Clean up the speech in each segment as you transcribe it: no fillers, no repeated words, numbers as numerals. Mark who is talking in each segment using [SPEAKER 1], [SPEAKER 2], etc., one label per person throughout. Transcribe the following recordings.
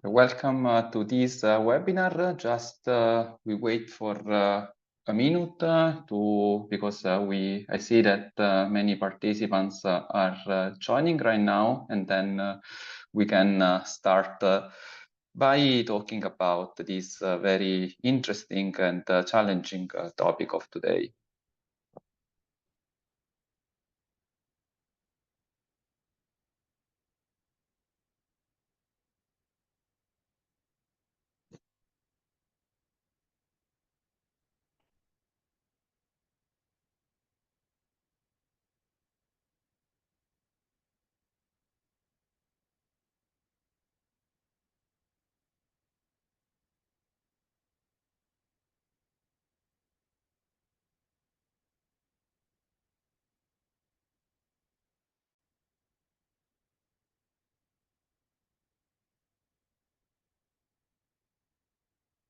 [SPEAKER 1] Welcome to this webinar. Just we wait for a minute because I see that many participants are joining right now, and then we can start by talking about this very interesting and challenging topic of today.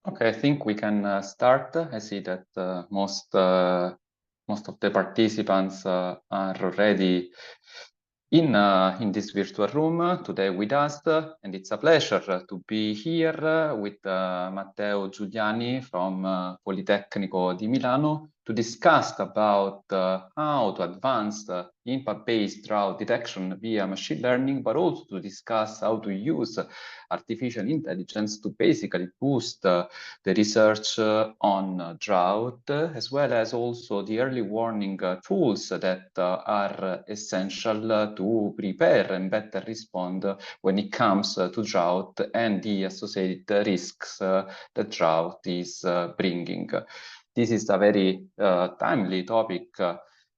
[SPEAKER 1] Okay, I think we can start. I see that most of the participants are already in this virtual room today with us, and it's a pleasure to be here with Matteo Giuliani from Politecnico di Milano to discuss about how to advance impact-based drought detection via machine learning, but also to discuss how to use artificial intelligence to basically boost the research on drought, as well as also the early warning tools that are essential to prepare and better respond when it comes to drought and the associated risks that drought is bringing. This is a very timely topic,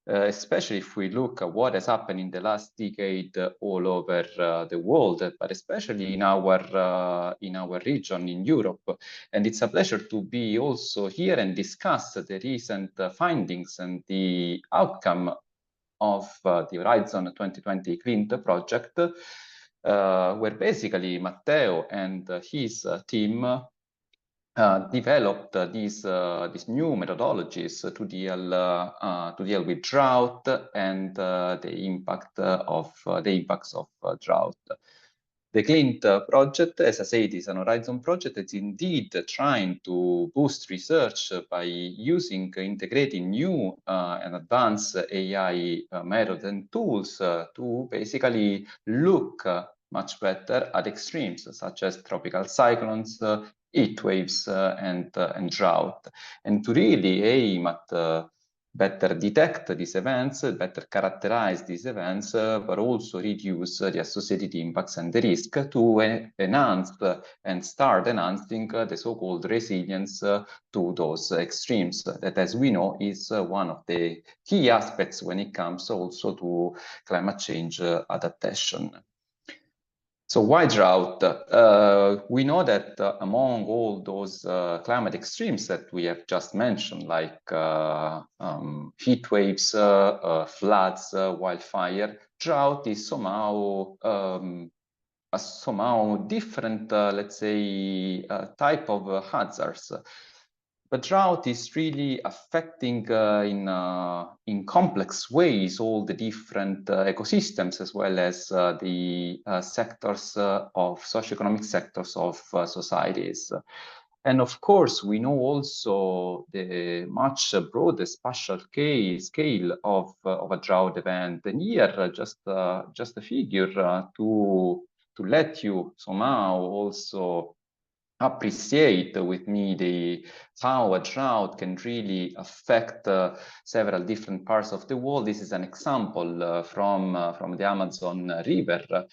[SPEAKER 1] especially if we look at what has happened in the last decade all over the world, but especially in our region in Europe. And it's a pleasure to be also here and discuss the recent findings and the outcome of the Horizon 2020 CLINT project, where basically Matteo and his team developed these new methodologies to deal with drought and the impacts of drought. The CLINT project, as I said, is an Horizon project. It's indeed trying to boost research by integrating new and advanced AI methods and tools to basically look much better at extremes, such as tropical cyclones, heat waves, and drought, and to really aim at better detect these events, better characterize these events, but also reduce the associated impacts and the risk to enhance and start enhancing the so-called resilience to those extremes that, as we know, is one of the key aspects when it comes also to climate change adaptation. So why drought? We know that among all those climate extremes that we have just mentioned, like heat waves, floods, wildfire, drought is somehow a somehow different, let's say, type of hazards. But drought is really affecting in complex ways all the different ecosystems, as well as the sectors of socio-economic sectors of societies. And of course, we know also the much broader spatial scale of a drought event. And here, just a figure to let you somehow also appreciate with me how a drought can really affect several different parts of the world. This is an example from the Amazon River.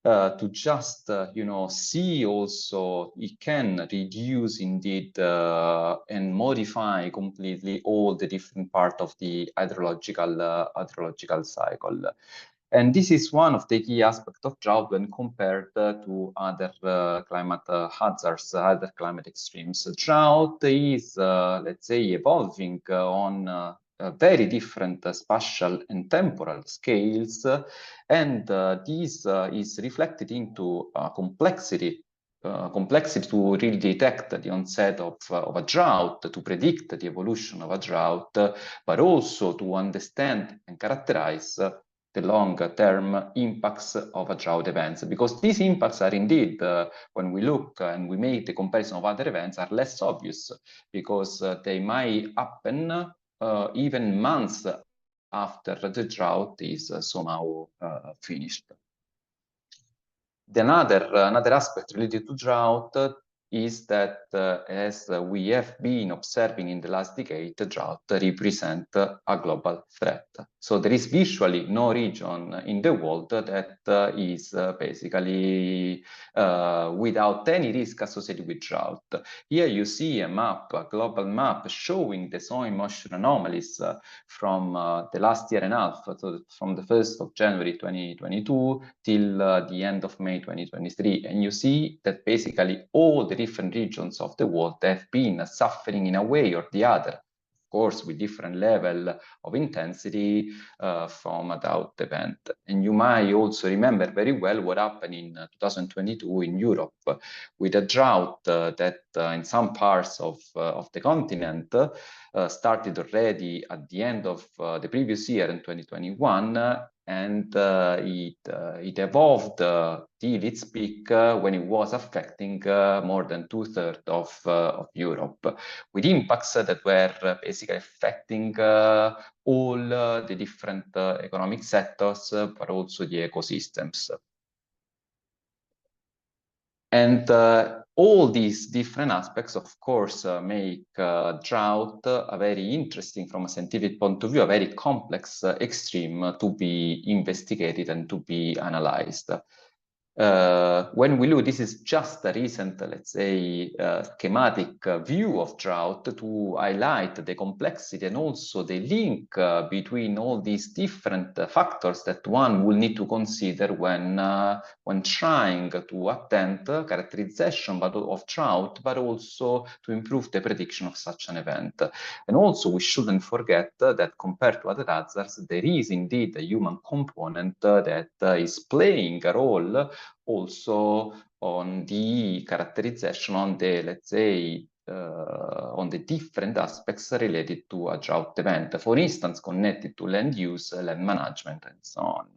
[SPEAKER 1] To just see also it can reduce indeed and modify completely all the different part of the hydrological cycle. And this is one of the key aspects of drought when compared to other climate hazards, other climate extremes. Drought is, let's say, evolving on very different spatial and temporal scales, and this is reflected into complexity to really detect the onset of a drought, to predict the evolution of a drought, but also to understand and characterize the long-term impacts of a drought events, because these impacts are indeed, when we look and we make the comparison of other events, are less obvious, because they might happen even months after the drought is somehow finished. Another aspect related to drought is that, as we have been observing in the last decade, the drought represent a global threat. So there is virtually no region in the world that is basically without any risk associated with drought. Here you see a map, a global map, showing the soil moisture anomalies from the last year and a half, so from the 1st of January 2022 till the end of May 2023. And you see that basically all the different regions of the world have been suffering in a way or the other, of course, with different level of intensity from a drought event. And you might also remember very well what happened in 2022 in Europe with a drought that in some parts of the continent started already at the end of the previous year in 2021, and it evolved till its peak when it was affecting more than 2/3 of Europe, with impacts that were basically affecting all the different economic sectors, but also the ecosystems. And all these different aspects, of course, make drought a very interesting, from a scientific point of view, a very complex extreme to be investigated and to be analyzed. When we look, this is just a recent, let's say, schematic view of drought to highlight the complexity and also the link between all these different factors that one will need to consider when trying to attempt characterization of drought, but also to improve the prediction of such an event. And also, we shouldn't forget that compared to other hazards, there is indeed a human component that is playing a role also on the characterization, on the, let's say, on the different aspects related to a drought event, for instance, connected to land use, land management, and so on.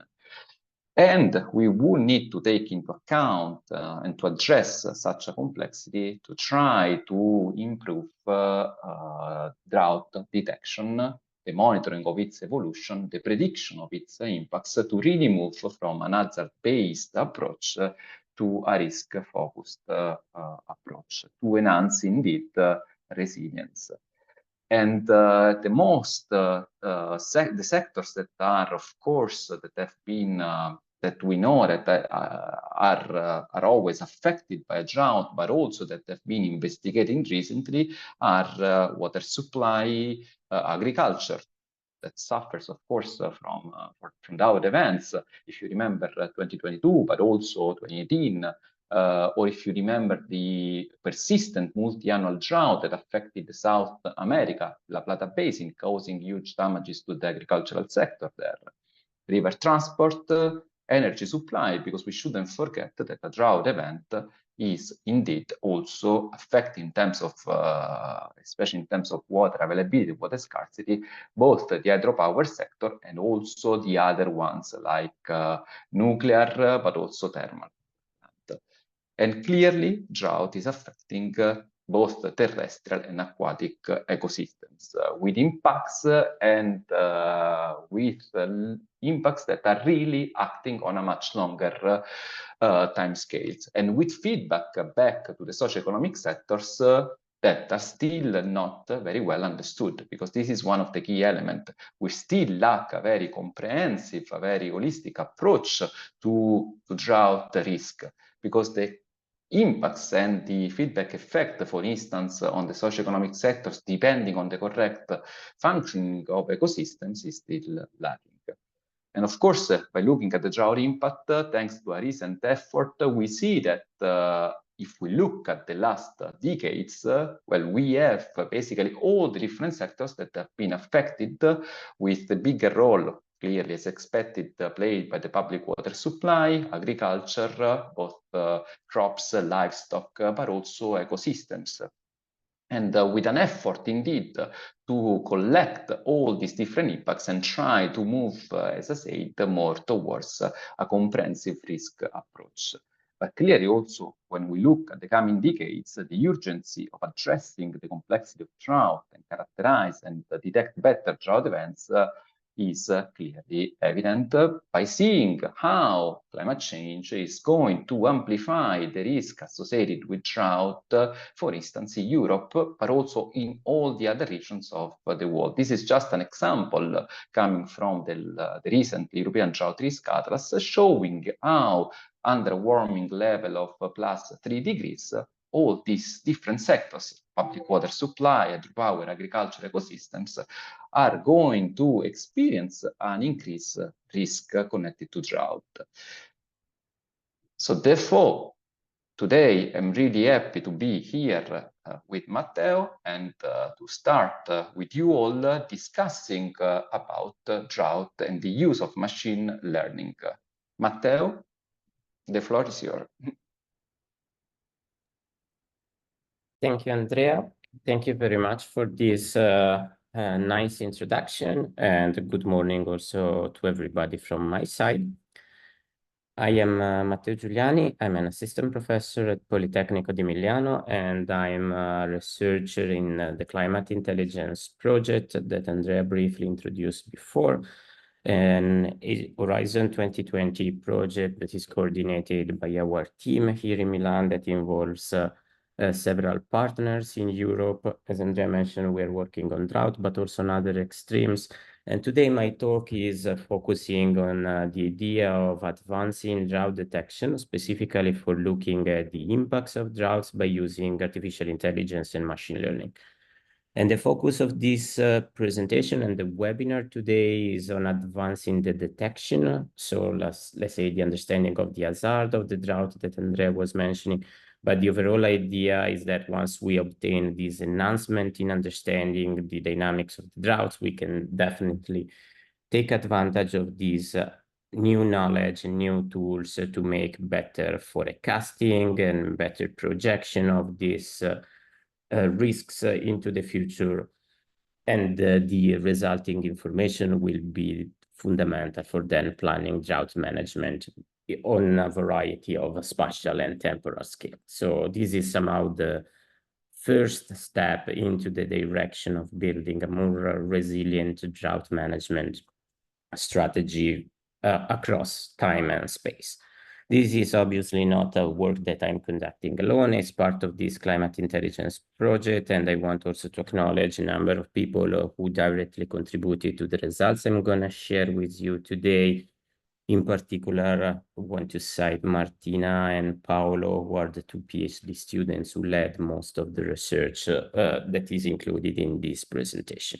[SPEAKER 1] And we will need to take into account and to address such a complexity to try to improve drought detection, the monitoring of its evolution, the prediction of its impacts, to really move from an hazard-based approach to a risk-focused approach, to enhance indeed resilience. And the sectors that are, of course, that have been that we know that are always affected by a drought, but also that have been investigated recently, are water supply, agriculture, that suffers, of course, from drought events. If you remember 2022, but also 2018, or if you remember the persistent multi-annual drought that affected South America, La Plata Basin, causing huge damages to the agricultural sector there. River transport, energy supply, because we shouldn't forget that a drought event is indeed also affecting, in terms of, especially in terms of water availability, water scarcity, both the hydropower sector and also the other ones like nuclear, but also thermal. And clearly, drought is affecting both the terrestrial and aquatic ecosystems with impacts and with impacts that are really acting on a much longer time scales, and with feedback back to the socio-economic sectors that are still not very well understood, because this is one of the key elements. We still lack a very comprehensive, a very holistic approach to drought risk, because the impacts and the feedback effect, for instance, on the socio-economic sectors, depending on the correct functioning of ecosystems, is still lacking. And of course, by looking at the drought impact, thanks to a recent effort, we see that if we look at the last decades, well, we have basically all the different sectors that have been affected, with the bigger role, clearly as expected, played by the public water supply, agriculture, both crops, livestock, but also ecosystems. And with an effort indeed to collect all these different impacts and try to move, as I said, more towards a comprehensive risk approach. But clearly also, when we look at the coming decades, the urgency of addressing the complexity of drought and characterize and detect better drought events is clearly evident by seeing how climate change is going to amplify the risk associated with drought, for instance, in Europe, but also in all the other regions of the world. This is just an example coming from the recent European Drought Risk Atlas, showing how under a warming level of plus 3 degrees, all these different sectors, public water supply, hydropower, agriculture, ecosystems, are going to experience an increased risk connected to drought. So therefore, today I'm really happy to be here with Matteo and to start with you all discussing about drought and the use of machine learning. Matteo, the floor is yours.
[SPEAKER 2] Thank you, Andrea. Thank you very much for this nice introduction, and good morning also to everybody from my side. I am Matteo Giuliani. I'm an assistant professor at Politecnico di Milano, and I'm a researcher in the Climate Intelligence project that Andrea briefly introduced before, and a Horizon 2020 project that is coordinated by our team here in Milan that involves several partners in Europe. As Andrea mentioned, we are working on drought, but also on other extremes. And today my talk is focusing on the idea of advancing drought detection, specifically for looking at the impacts of droughts by using artificial intelligence and machine learning. And the focus of this presentation and the webinar today is on advancing the detection. So let's say the understanding of the hazard of the drought that Andrea was mentioning. But the overall idea is that once we obtain this enhancement in understanding the dynamics of the droughts, we can definitely take advantage of these new knowledge and new tools to make better forecasting and better projection of these risks into the future. And the resulting information will be fundamental for then planning drought management on a variety of spatial and temporal scale. So this is somehow the first step into the direction of building a more resilient drought management strategy across time and space. This is obviously not a work that I'm conducting alone. It's part of this climate intelligence project, and I want also to acknowledge a number of people who directly contributed to the results I'm going to share with you today. In particular, I want to cite Martina and Paolo, who are the two PhD students who led most of the research that is included in this presentation.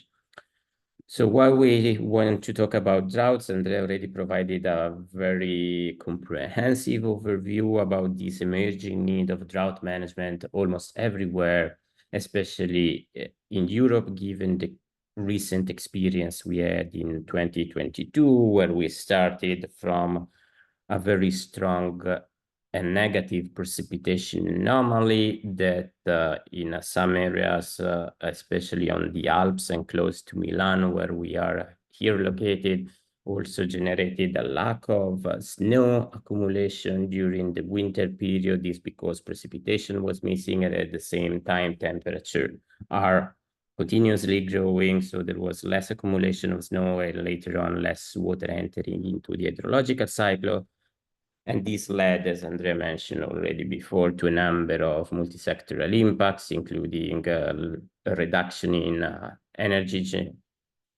[SPEAKER 2] So while we want to talk about droughts, Andrea already provided a very comprehensive overview about this emerging need of drought management almost everywhere, especially in Europe, given the recent experience we had in 2022, where we started from a very strong and negative precipitation anomaly that in some areas, especially on the Alps and close to Milan, where we are here located, also generated a lack of snow accumulation during the winter period. This because precipitation was missing, and at the same time, temperature are continuously growing, so there was less accumulation of snow and later on less water entering into the hydrological cycle. And this led, as Andrea mentioned already before, to a number of multi-sectoral impacts, including a reduction in energy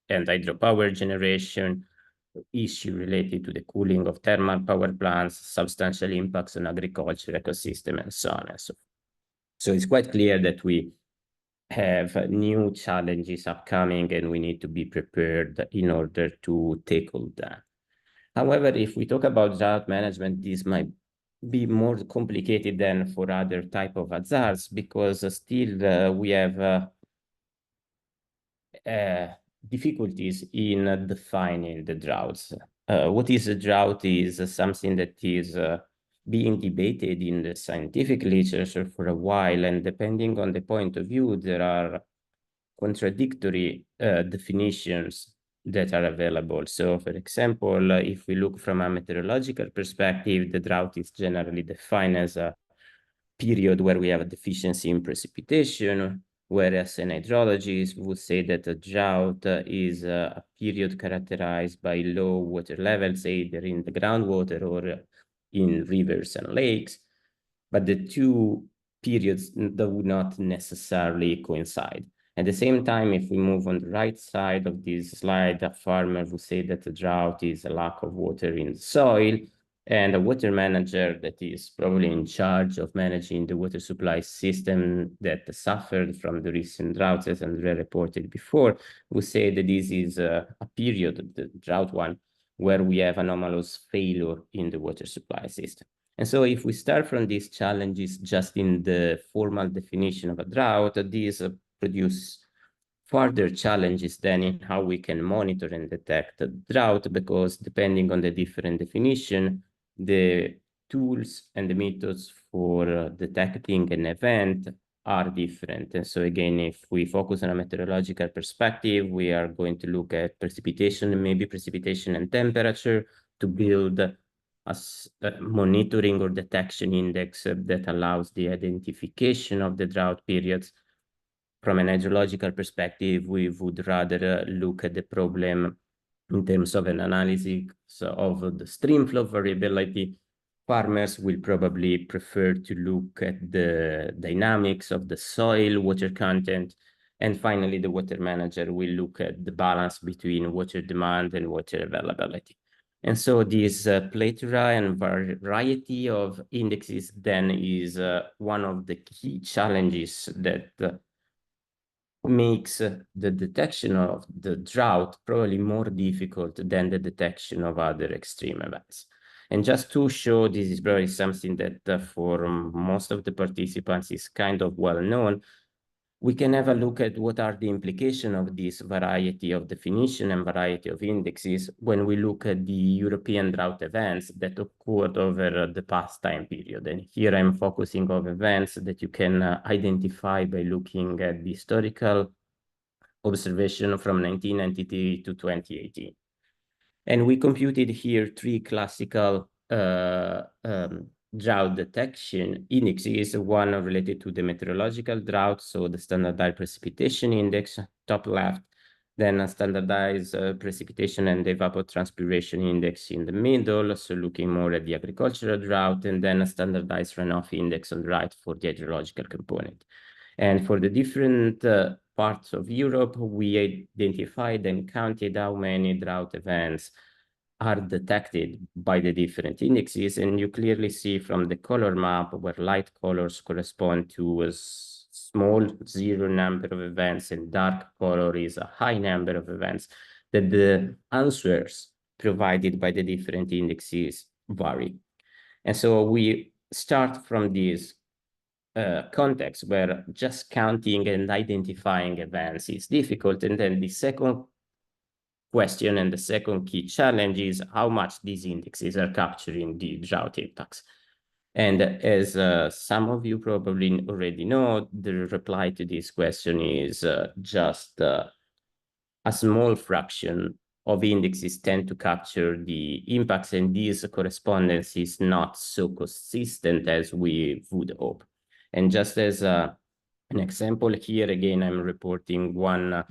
[SPEAKER 2] and hydropower generation, issue related to the cooling of thermal power plants, substantial impacts on agriculture, ecosystem, and so on and so forth. So it's quite clear that we have new challenges upcoming, and we need to be prepared in order to tackle that. However, if we talk about drought management, this might be more complicated than for other type of hazards, because still we have difficulties in defining the droughts. What is a drought is something that is being debated in the scientific literature for a while, and depending on the point of view, there are contradictory definitions that are available. So, for example, if we look from a meteorological perspective, the drought is generally defined as a period where we have a deficiency in precipitation, whereas an hydrologist would say that a drought is a period characterized by low water levels, either in the groundwater or in rivers and lakes. But the two periods do not necessarily coincide. At the same time, if we move on the right side of this slide, a farmer would say that a drought is a lack of water in the soil, and a water manager that is probably in charge of managing the water supply system that suffered from the recent droughts, as Andrea reported before, would say that this is a period, the drought one, where we have anomalous failure in the water supply system. And so if we start from these challenges just in the formal definition of a drought, these produce further challenges then in how we can monitor and detect a drought, because depending on the different definition, the tools and the methods for detecting an event are different. And so again, if we focus on a meteorological perspective, we are going to look at precipitation, maybe precipitation and temperature, to build a monitoring or detection index that allows the identification of the drought periods. From an hydrological perspective, we would rather look at the problem in terms of an analysis of the stream flow variability. Farmers will probably prefer to look at the dynamics of the soil water content. And finally, the water manager will look at the balance between water demand and water availability. And so this plethora and variety of indexes then is one of the key challenges that makes the detection of the drought probably more difficult than the detection of other extreme events. And just to show, this is probably something that for most of the participants is kind of well known, we can have a look at what are the implications of this variety of definition and variety of indexes when we look at the European drought events that occurred over the past time period. And here I'm focusing on events that you can identify by looking at the historical observation from 1993 to 2018. And we computed here three classical drought detection indexes, one related to the meteorological drought, so the standardized precipitation index, top left, then a standardized precipitation and evapotranspiration index in the middle, so looking more at the agricultural drought, and then a standardized runoff index on the right for the hydrological component. And for the different parts of Europe, we identified and counted how many drought events are detected by the different indexes. And you clearly see from the color map where light colors correspond to a small zero number of events and dark color is a high number of events, that the answers provided by the different indexes vary. And so we start from this context where just counting and identifying events is difficult. And then the second question and the second key challenge is how much these indexes are capturing the drought impacts. And as some of you probably already know, the reply to this question is just a small fraction of indexes tend to capture the impacts, and this correspondence is not so consistent as we would hope. And just as an example here, again, I'm reporting one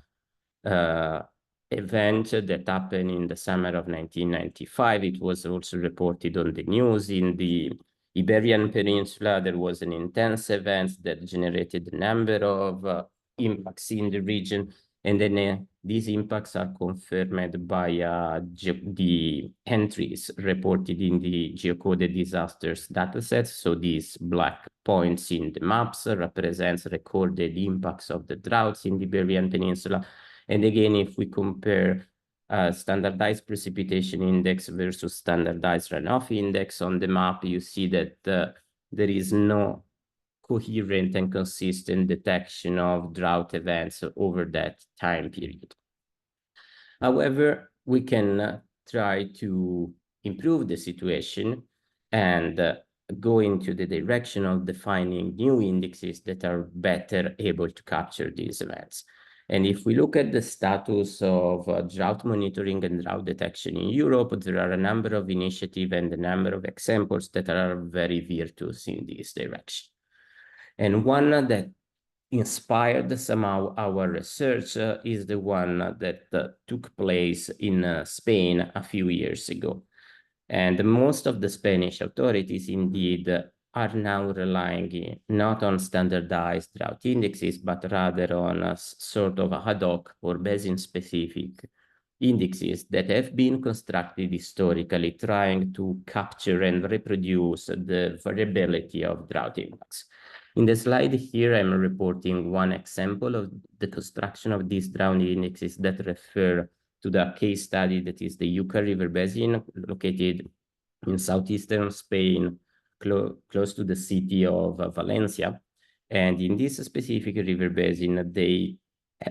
[SPEAKER 2] event that happened in the summer of 1995. It was also reported on the news. In the Iberian Peninsula, there was an intense event that generated a number of impacts in the region. And then these impacts are confirmed by the entries reported in the geocoded disasters datasets. So these black points in the maps represents recorded impacts of the droughts in the Iberian Peninsula. And again, if we compare standardized precipitation index versus standardized runoff index on the map, you see that there is no coherent and consistent detection of drought events over that time period. However, we can try to improve the situation and go into the direction of defining new indexes that are better able to capture these events. And if we look at the status of drought monitoring and drought detection in Europe, there are a number of initiatives and a number of examples that are very virtuous in this direction. And one that inspired somehow our research is the one that took place in Spain a few years ago. And most of the Spanish authorities indeed are now relying not on standardized drought indexes, but rather on a sort of ad hoc or basin-specific indexes that have been constructed historically, trying to capture and reproduce the variability of drought impacts. In the slide here, I'm reporting one example of the construction of these drought indexes that refer to the case study that is the Yucca River Basin, located in southeastern Spain, close to the city of Valencia. And in this specific river basin, they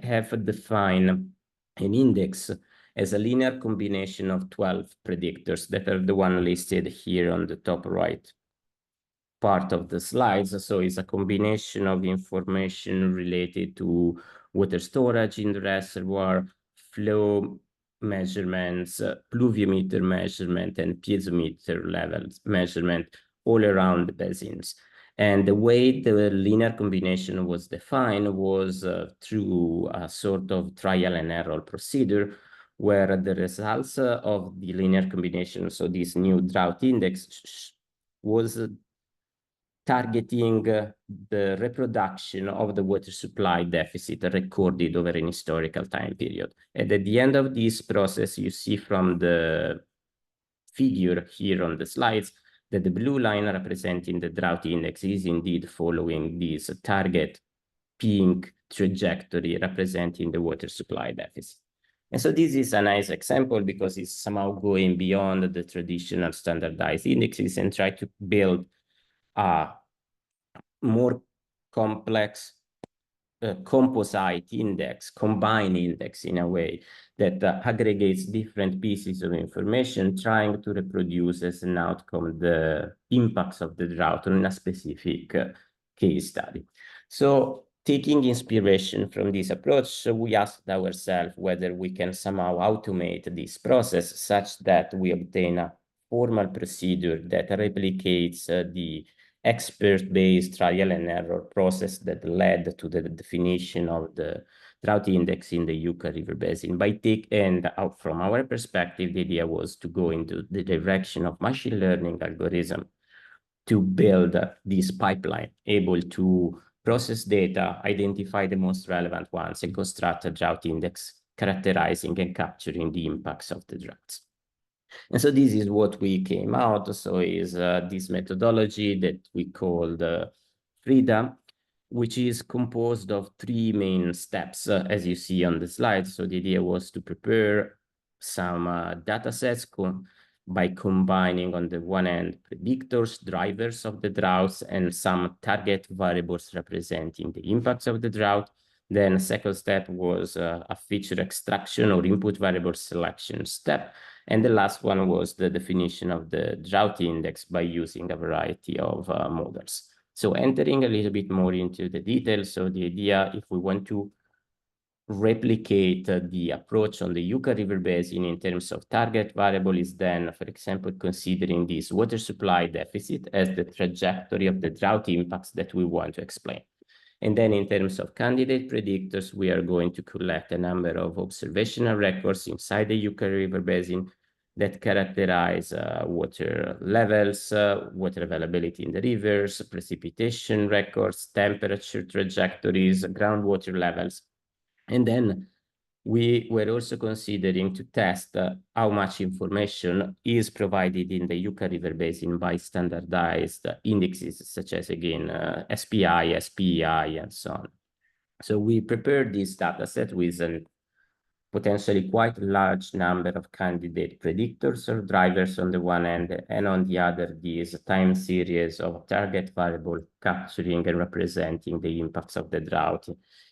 [SPEAKER 2] have defined an index as a linear combination of 12 predictors that are the one listed here on the top right part of the slides. So it's a combination of information related to water storage in the reservoir, flow measurements, pluviometer measurement, and piezometer levels measurement all around the basins. And the way the linear combination was defined was through a sort of trial and error procedure, where the results of the linear combination, so this new drought index, was targeting the reproduction of the water supply deficit recorded over an historical time period. And at the end of this process, you see from the figure here on the slides that the blue line representing the drought index is indeed following this target pink trajectory representing the water supply deficit. And so this is a nice example because it's somehow going beyond the traditional standardized indexes and try to build a more complex composite index, combined index in a way that aggregates different pieces of information, trying to reproduce as an outcome the impacts of the drought on a specific case study. So taking inspiration from this approach, we asked ourselves whether we can somehow automate this process such that we obtain a formal procedure that replicates the expert-based trial and error process that led to the definition of the drought index in the Yucca River Basin. From our perspective, the idea was to go into the direction of machine learning algorithm to build this pipeline, able to process data, identify the most relevant ones, and construct a drought index characterizing and capturing the impacts of the droughts. And so this is what we came out. So is this methodology that we called FRIDA, which is composed of three main steps, as you see on the slide. So the idea was to prepare some data sets by combining on the one end predictors, drivers of the droughts, and some target variables representing the impacts of the drought. Then the second step was a feature extraction or input variable selection step. And the last one was the definition of the drought index by using a variety of models. So entering a little bit more into the details. So the idea, if we want to replicate the approach on the Yucca River Basin in terms of target variable is then, for example, considering this water supply deficit as the trajectory of the drought impacts that we want to explain. And then in terms of candidate predictors, we are going to collect a number of observational records inside the Yucca River Basin that characterize water levels, water availability in the rivers, precipitation records, temperature trajectories, groundwater levels. And then we were also considering to test how much information is provided in the Yucca River Basin by standardized indexes, such as, again, SPI, SPEI, and so on. So we prepared this data set with a potentially quite large number of candidate predictors or drivers on the one end, and on the other, this time series of target variable capturing and representing the impacts of the drought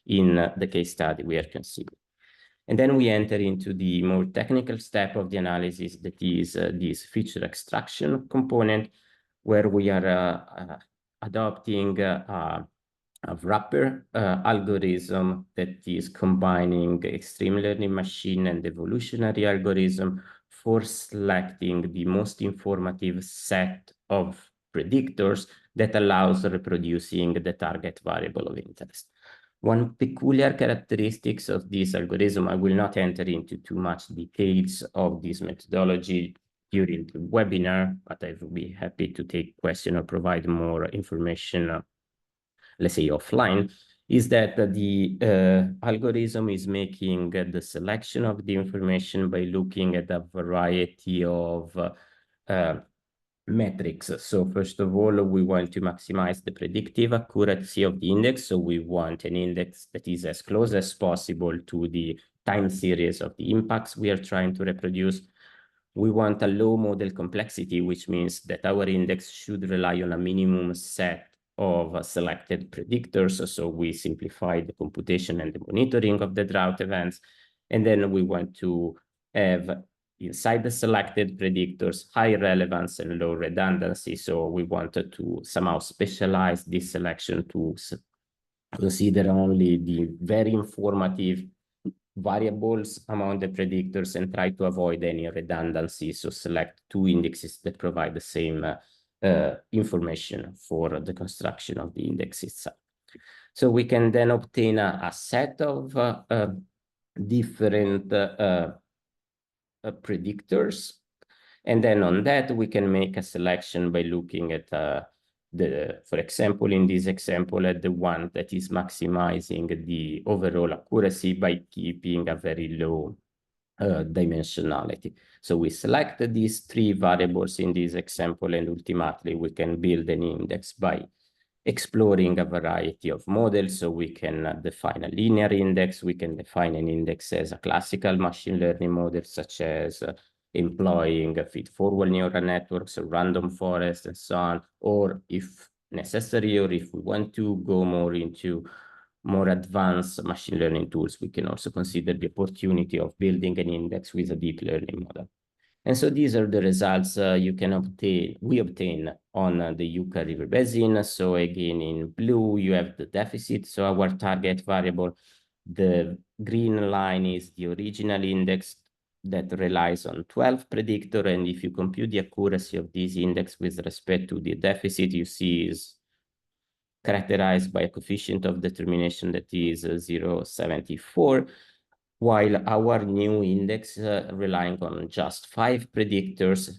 [SPEAKER 2] in the case study we are considering. And then we enter into the more technical step of the analysis, that is this feature extraction component, where we are adopting a wrapper algorithm that is combining extreme learning machine and evolutionary algorithm for selecting the most informative set of predictors that allows reproducing the target variable of interest. One peculiar characteristics of this algorithm, I will not enter into too much details of this methodology during the webinar, but I will be happy to take questions or provide more information, let's say offline, is that the algorithm is making the selection of the information by looking at a variety of metrics. So first of all, we want to maximize the predictive accuracy of the index. So we want an index that is as close as possible to the time series of the impacts we are trying to reproduce. We want a low model complexity, which means that our index should rely on a minimum set of selected predictors. So we simplify the computation and the monitoring of the drought events. And then we want to have inside the selected predictors, high relevance and low redundancy. So we wanted to somehow specialize this selection to consider only the very informative variables among the predictors and try to avoid any redundancy. So select two indexes that provide the same information for the construction of the index itself. So we can then obtain a set of different predictors. And then on that, we can make a selection by looking at for example, in this example, at the one that is maximizing the overall accuracy by keeping a very low dimensionality. So we select these three variables in this example, and ultimately we can build an index by exploring a variety of models. So we can define a linear index, we can define an index as a classical machine learning model, such as employing feed-forward neural networks or random forest and so on, or if necessary, or if we want to go more into more advanced machine learning tools, we can also consider the opportunity of building an index with a deep learning model. And so these are the results we obtain on the Yucca River Basin. So again, in blue, you have the deficit, so our target variable. The green line is the original index that relies on 12 predictor. And if you compute the accuracy of this index with respect to the deficit, you see is characterized by a coefficient of determination that is 0.74. While our new index relying on just 5 predictors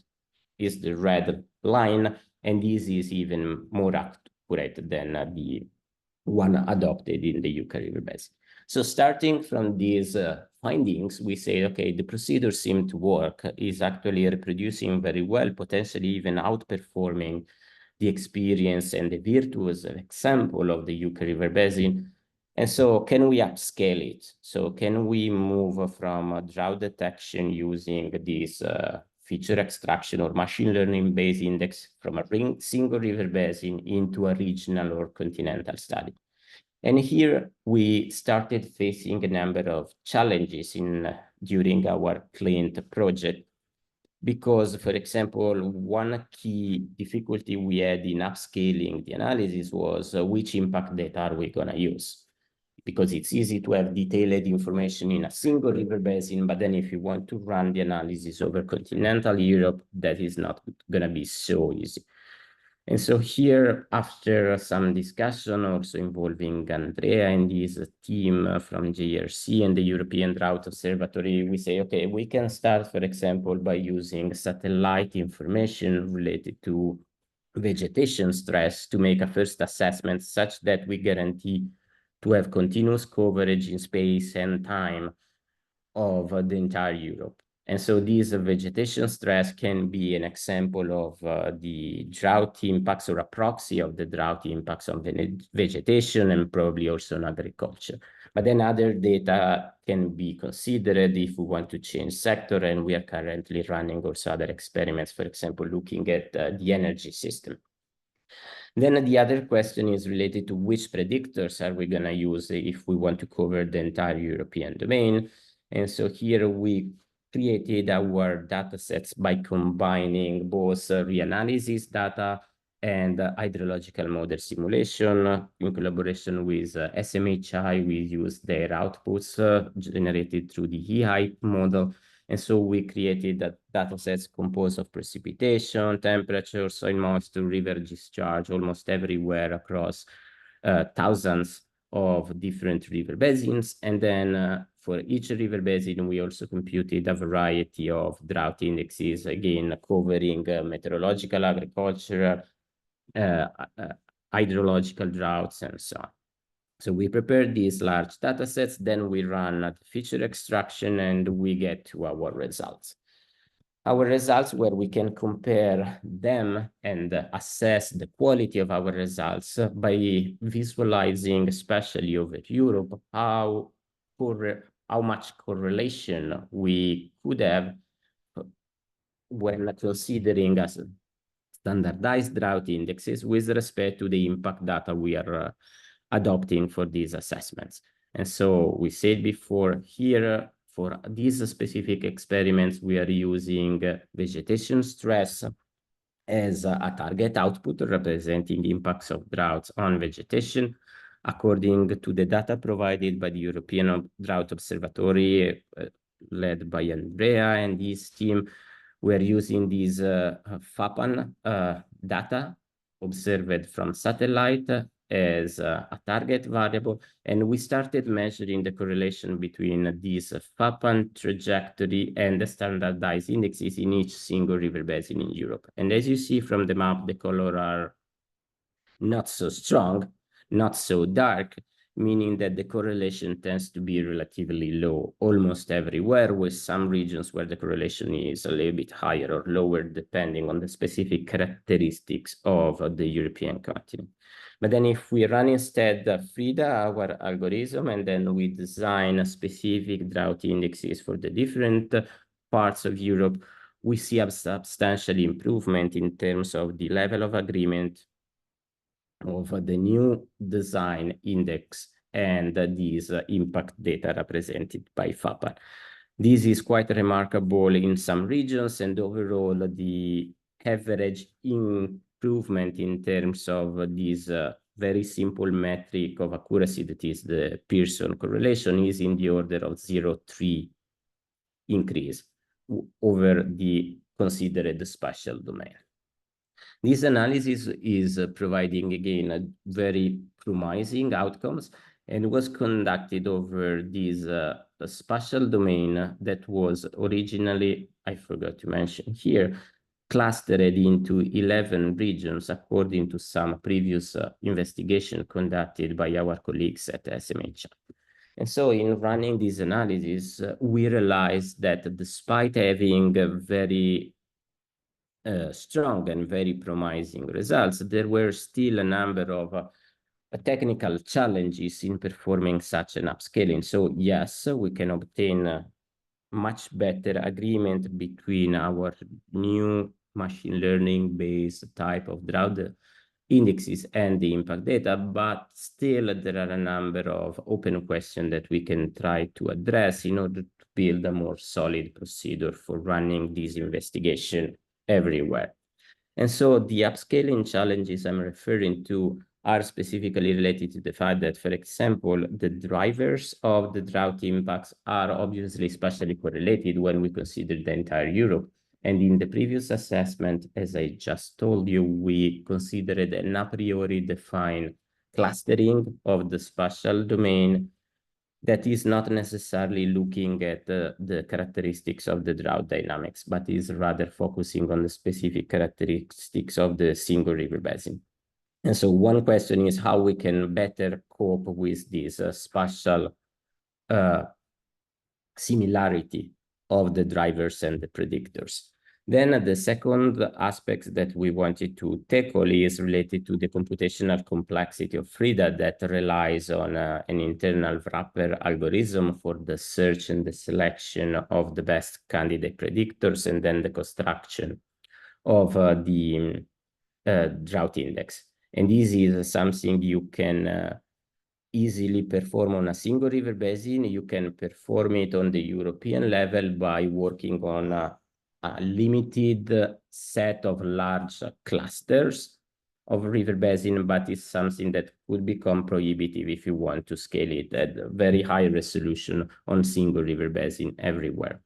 [SPEAKER 2] is the red line, and this is even more accurate than the one adopted in the Yucca River Basin. So starting from these findings, we say, okay, the procedure seemed to work, is actually reproducing very well, potentially even outperforming the experience and the virtuous example of the Yucca River Basin. And so can we upscale it? So can we move from drought detection using this feature extraction or machine learning based index from a single river basin into a regional or continental study? And here we started facing a number of challenges during our CLINT project. Because, for example, one key difficulty we had in upscaling the analysis was which impact data are we going to use? Because it's easy to have detailed information in a single river basin, but then if you want to run the analysis over continental Europe, that is not going to be so easy. And so here, after some discussion also involving Andrea and his team from JRC and the European Drought Observatory, we say, okay, we can start, for example, by using satellite information related to vegetation stress to make a first assessment such that we guarantee to have continuous coverage in space and time of the entire Europe. And so this vegetation stress can be an example of the drought impacts or a proxy of the drought impacts on vegetation and probably also on agriculture. But then other data can be considered if we want to change sector, and we are currently running also other experiments, for example, looking at the energy system. Then the other question is related to which predictors are we going to use if we want to cover the entire European domain. And so here we created our data sets by combining both reanalysis data and hydrological model simulation. In collaboration with SMHI, we use their outputs generated through the EHYPE model. And so we created data sets composed of precipitation, temperature, soil moisture, river discharge, almost everywhere across thousands of different river basins. And then for each river basin, we also computed a variety of drought indexes, again, covering meteorological, agricultural, hydrological droughts, and so on. So we prepare these large data sets, then we run the feature extraction, and we get to our results. Our results, where we can compare them and assess the quality of our results by visualizing, especially over Europe, how much correlation we could have when considering as standardized drought indexes with respect to the impact data we are adopting for these assessments. And so we said before here, for these specific experiments, we are using vegetation stress as a target output representing impacts of droughts on vegetation. According to the data provided by the European Drought Observatory, led by Andrea and his team, we're using these FAPAN data observed from satellite as a target variable, and we started measuring the correlation between these FAPAN trajectory and the standardized indexes in each single river basin in Europe. And as you see from the map, the colors are not so strong, not so dark, meaning that the correlation tends to be relatively low almost everywhere, with some regions where the correlation is a little bit higher or lower, depending on the specific characteristics of the European continent. But then if we run instead FRIDA, our algorithm, and then we design specific drought indexes for the different parts of Europe, we see a substantial improvement in terms of the level of agreement of the new design index and these impact data represented by FAPAN. This is quite remarkable in some regions, and overall the average improvement in terms of this very simple metric of accuracy, that is the Pearson correlation, is in the order of 0.3 increase over the considered spatial domain. This analysis is providing, again, very promising outcomes, and was conducted over this spatial domain that was originally, I forgot to mention here, clustered into 11 regions according to some previous investigation conducted by our colleagues at SMHI. And so in running this analysis, we realized that despite having very strong and very promising results, there were still a number of technical challenges in performing such an upscaling. So yes, we can obtain much better agreement between our new machine learning based type of drought indexes and the impact data, but still there are a number of open questions that we can try to address in order to build a more solid procedure for running this investigation everywhere. And so the upscaling challenges I'm referring to are specifically related to the fact that, for example, the drivers of the drought impacts are obviously spatially correlated when we consider the entire Europe. And in the previous assessment, as I just told you, we considered an a priori defined clustering of the spatial domain that is not necessarily looking at the characteristics of the drought dynamics, but is rather focusing on the specific characteristics of the single river basin. And so one question is how we can better cope with this spatial similarity of the drivers and the predictors. Then the second aspect that we wanted to tackle is related to the computational complexity of FRIDA that relies on an internal wrapper algorithm for the search and the selection of the best candidate predictors, and then the construction of the drought index. And this is something you can easily perform on a single river basin. You can perform it on the European level by working on a limited set of large clusters of river basin, but it's something that could become prohibitive if you want to scale it at very high resolution on single river basin everywhere.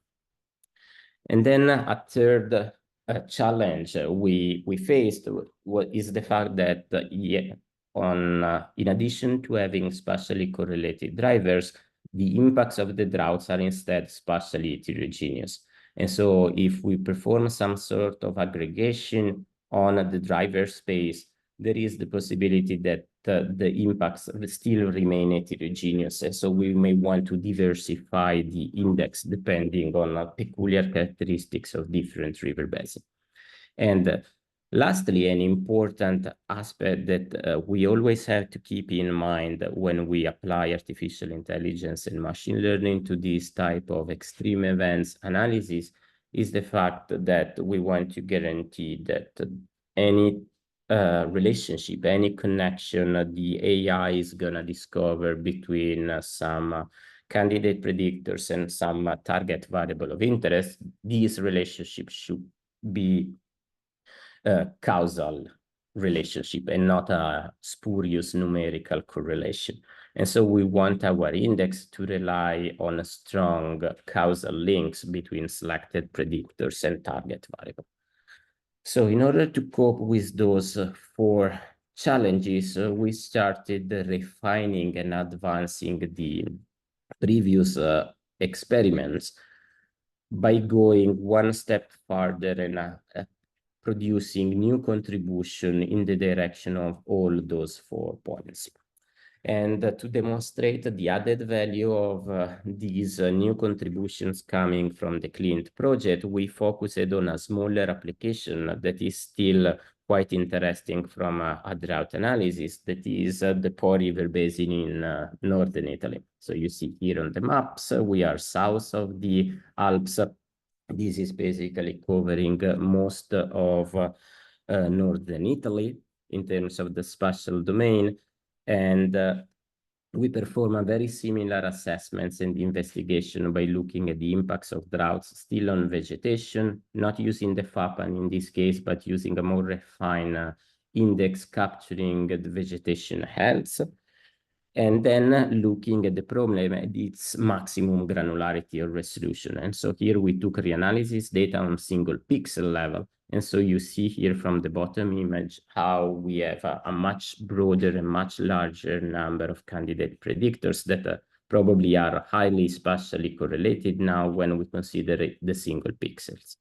[SPEAKER 2] And then a third challenge we faced is the fact that in addition to having spatially correlated drivers, the impacts of the droughts are instead spatially heterogeneous. And so if we perform some sort of aggregation on the driver space, there is the possibility that the impacts still remain heterogeneous. And so we may want to diversify the index depending on peculiar characteristics of different river basins. And lastly, an important aspect that we always have to keep in mind when we apply artificial intelligence and machine learning to this type of extreme events analysis is the fact that we want to guarantee that any relationship, any connection the AI is going to discover between some candidate predictors and some target variable of interest, these relationships should be a causal relationship and not a spurious numerical correlation. And so we want our index to rely on strong causal links between selected predictors and target variable. So in order to cope with those four challenges, we started refining and advancing the previous experiments by going one step further and producing new contribution in the direction of all those 4 points. And to demonstrate the added value of these new contributions coming from the CLINT project, we focused on a smaller application that is still quite interesting from a drought analysis, that is the Po River Basin in northern Italy. So you see here on the maps, we are south of the Alps. This is basically covering most of northern Italy in terms of the spatial domain. And we perform a very similar assessments and investigation by looking at the impacts of droughts still on vegetation, not using the FAPAN in this case, but using a more refined index capturing the vegetation health. And then looking at the problem at its maximum granularity or resolution. And so here we took reanalysis data on single pixel level. And so you see here from the bottom image how we have a much broader and much larger number of candidate predictors that probably are highly spatially correlated now when we consider the single pixels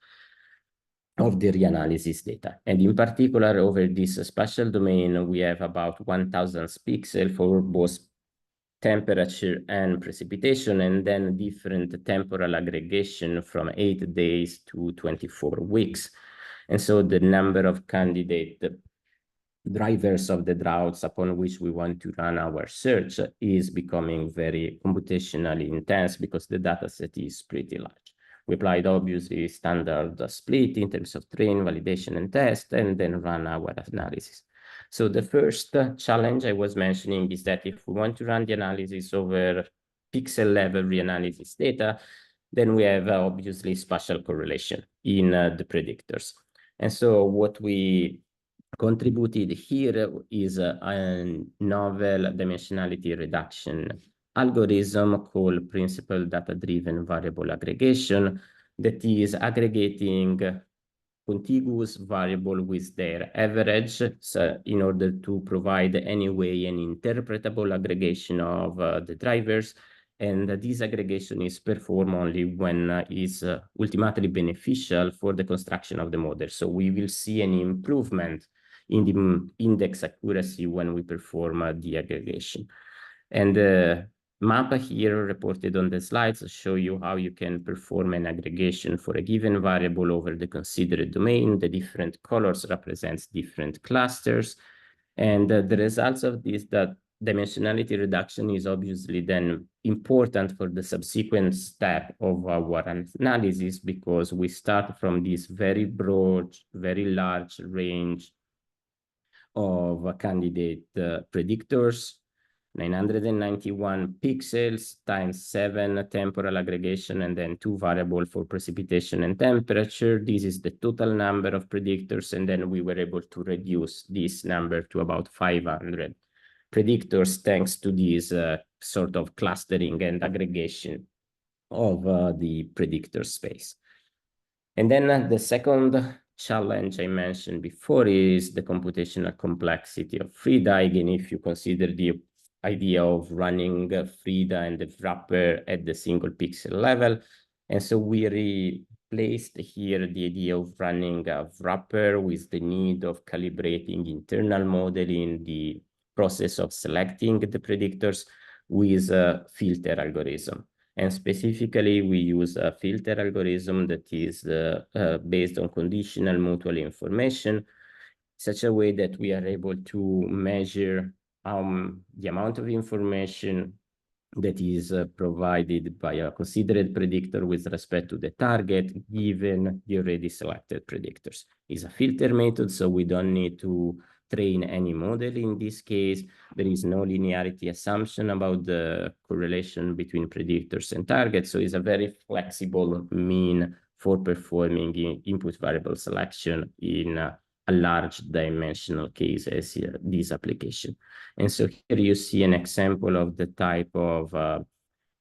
[SPEAKER 2] of the reanalysis data. And in particular, over this spatial domain, we have about 1,000 pixels for both temperature and precipitation, and then different temporal aggregation from 8 days to 24 weeks. And so the number of candidate drivers of the droughts upon which we want to run our search is becoming very computationally intense because the data set is pretty large. We applied obviously standard split in terms of train, validation, and test, and then run our analysis. So the first challenge I was mentioning is that if we want to run the analysis over pixel level reanalysis data, then we have obviously spatial correlation in the predictors. And so what we contributed here is a novel dimensionality reduction algorithm called principal data-driven variable aggregation that is aggregating contiguous variable with their average in order to provide anyway an interpretable aggregation of the drivers. And this aggregation is performed only when is ultimately beneficial for the construction of the model. So we will see an improvement in the index accuracy when we perform the aggregation. And the map here reported on the slides show you how you can perform an aggregation for a given variable over the considered domain. The different colors represents different clusters. And the results of this, that dimensionality reduction is obviously then important for the subsequent step of our analysis because we start from this very broad, very large range of candidate predictors. 991 pixels times 7 temporal aggregation, and then 2 variables for precipitation and temperature. This is the total number of predictors, and then we were able to reduce this number to about 500 predictors thanks to this sort of clustering and aggregation of the predictor space. And then the second challenge I mentioned before is the computational complexity of FRIDA. Again, if you consider the idea of running FRIDA and the wrapper at the single pixel level. And so we replaced here the idea of running a wrapper with the need of calibrating internal modeling, the process of selecting the predictors with a filter algorithm. And specifically, we use a filter algorithm that is based on conditional mutual information, such a way that we are able to measure the amount of information that is provided by a considered predictor with respect to the target, given the already selected predictors. It's a filter method, so we don't need to train any model in this case. There is no linearity assumption about the correlation between predictors and targets, so it's a very flexible mean for performing input variable selection in a large dimensional case as this application. And so here you see an example of the type of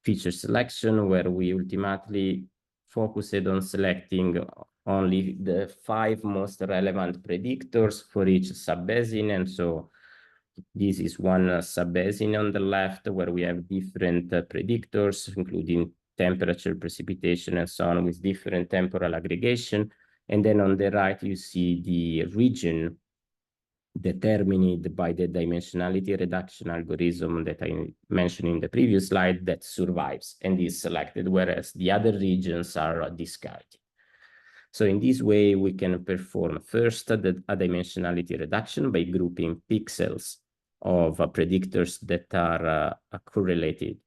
[SPEAKER 2] feature selection where we ultimately focused on selecting only the 5 most relevant predictors for each subbasin. And so this is one subbasin on the left where we have different predictors, including temperature, precipitation, and so on, with different temporal aggregation. And then on the right, you see the region determined by the dimensionality reduction algorithm that I mentioned in the previous slide that survives and is selected, whereas the other regions are discarded. So in this way, we can perform first a dimensionality reduction by grouping pixels of predictors that are correlated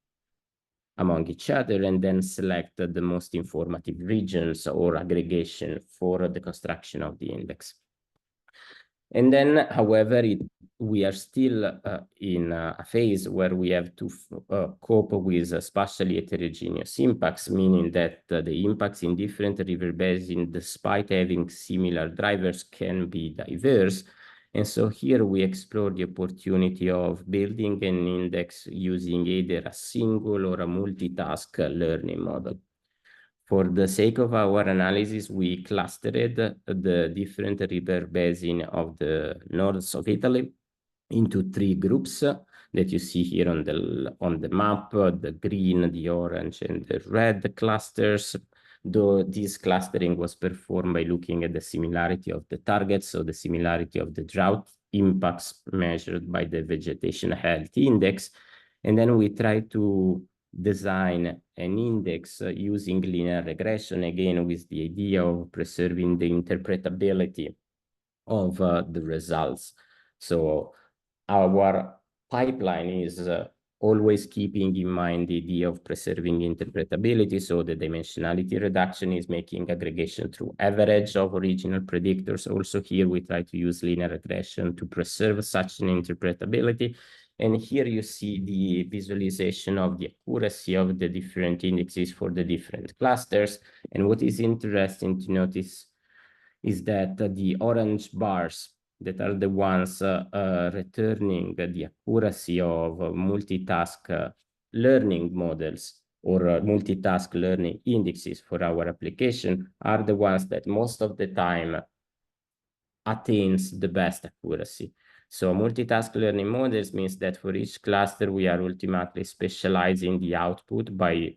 [SPEAKER 2] among each other, and then select the most informative regions or aggregation for the construction of the index. And then, however, we are still in a phase where we have to cope with spatially heterogeneous impacts, meaning that the impacts in different river basins, despite having similar drivers, can be diverse. And so here we explore the opportunity of building an index using either a single or a multitask learning model. For the sake of our analysis, we clustered the different river basins of the north of Italy into 3 groups that you see here on the map, the green, the orange, and the red clusters. Though this clustering was performed by looking at the similarity of the targets, so the similarity of the drought impacts measured by the vegetation health index. And then we try to design an index using linear regression, again with the idea of preserving the interpretability of the results. So our pipeline is always keeping in mind the idea of preserving interpretability. So the dimensionality reduction is making aggregation through average of original predictors. Also here we try to use linear regression to preserve such an interpretability. And here you see the visualization of the accuracy of the different indexes for the different clusters. And what is interesting to notice is that the orange bars that are the ones returning the accuracy of multitask learning models or multitask learning indexes for our application are the ones that most of the time attains the best accuracy. So multitask learning models means that for each cluster, we are ultimately specializing the output by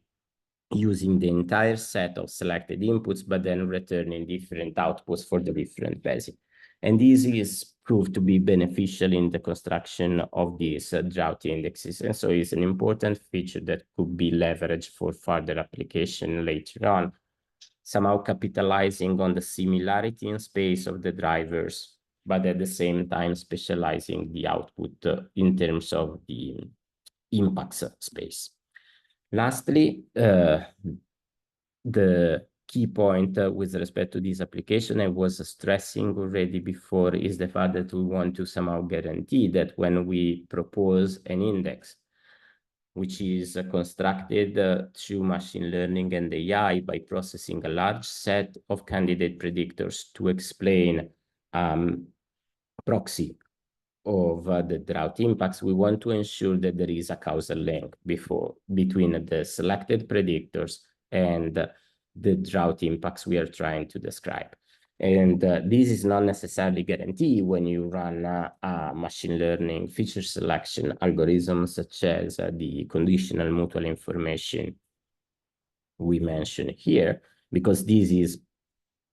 [SPEAKER 2] using the entire set of selected inputs, but then returning different outputs for the different basins. And this is proved to be beneficial in the construction of these drought indexes. And so it's an important feature that could be leveraged for further application later on, somehow capitalizing on the similarity in space of the drivers, but at the same time specializing the output in terms of the impacts space. Lastly, the key point with respect to this application I was stressing already before is the fact that we want to somehow guarantee that when we propose an index which is constructed through machine learning and AI by processing a large set of candidate predictors to explain proxy of the drought impacts. We want to ensure that there is a causal link between the selected predictors and the drought impacts we are trying to describe. And this is not necessarily guaranteed when you run a machine learning feature selection algorithm, such as the conditional mutual information we mentioned here, because this is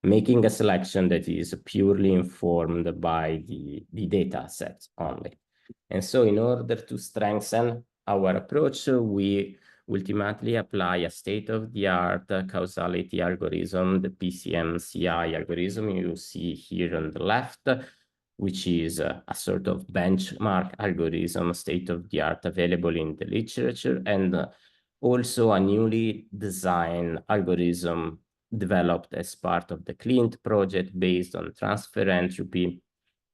[SPEAKER 2] making a selection that is purely informed by the data sets only. And so in order to strengthen our approach, we ultimately apply a state-of-the-art causality algorithm, the PCM-CI algorithm you see here on the left, which is a sort of benchmark algorithm, state-of-the-art, available in the literature, and also a newly designed algorithm developed as part of the CLINT project based on transfer entropy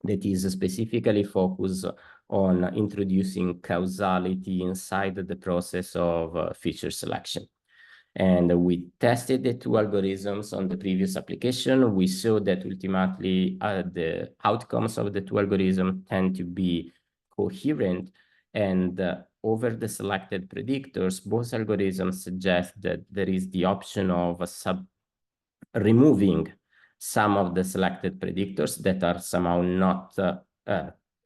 [SPEAKER 2] that is specifically focused on introducing causality inside the process of feature selection. And we tested the two algorithms on the previous application. We saw that ultimately the outcomes of the two algorithms tend to be coherent, and over the selected predictors, both algorithms suggest that there is the option of removing some of the selected predictors that are somehow not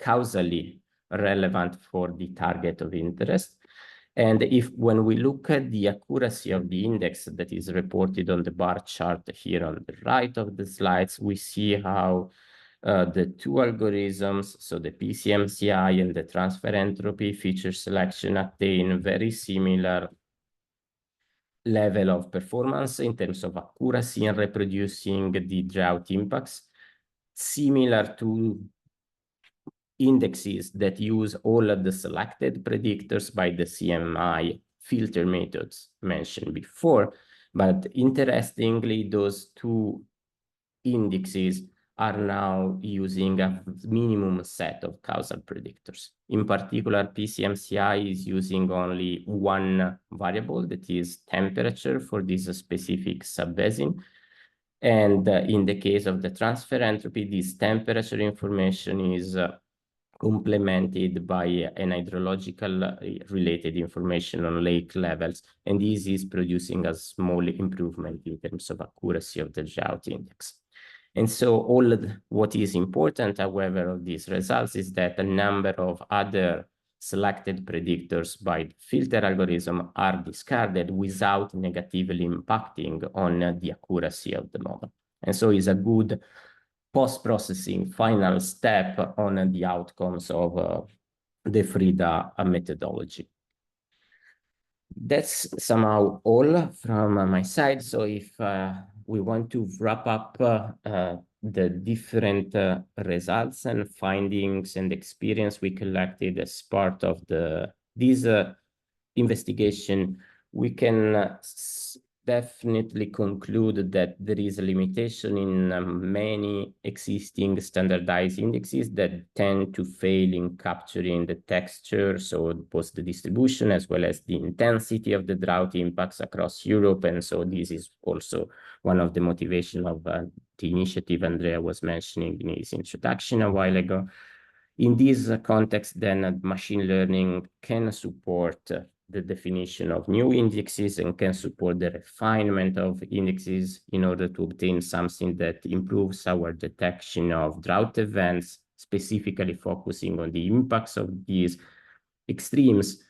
[SPEAKER 2] causally relevant for the target of interest. And when we look at the accuracy of the index that is reported on the bar chart here on the right of the slides, we see how the two algorithms, so the PCM-CI and the transfer entropy feature selection, attain very similar level of performance in terms of accuracy in reproducing the drought impacts, similar to indexes that use all of the selected predictors by the CMI filter methods mentioned before. But interestingly, those two indexes are now using a minimum set of causal predictors. In particular, PCM-CI is using only one variable, that is temperature, for this specific subbasin. And in the case of the transfer entropy, this temperature information is complemented by an hydrological related information on lake levels. And this is producing a small improvement in terms of accuracy of the drought index. And so what is important, however, of these results is that a number of other selected predictors by the filter algorithm are discarded without negatively impacting on the accuracy of the model. And so it's a good post-processing final step on the outcomes of the FRIDA methodology. That's somehow all from my side. So if we want to wrap up the different results and findings and experience we collected as part of this investigation, we can definitely conclude that there is a limitation in many existing standardized indexes that tend to fail in capturing the texture, so both the distribution as well as the intensity of the drought impacts across Europe. And so this is also one of the motivations of the initiative Andrea was mentioning in his introduction a while ago. In this context, then machine learning can support the definition of new indexes and can support the refinement of indexes in order to obtain something that improves our detection of drought events, specifically focusing on the impacts of these extremes.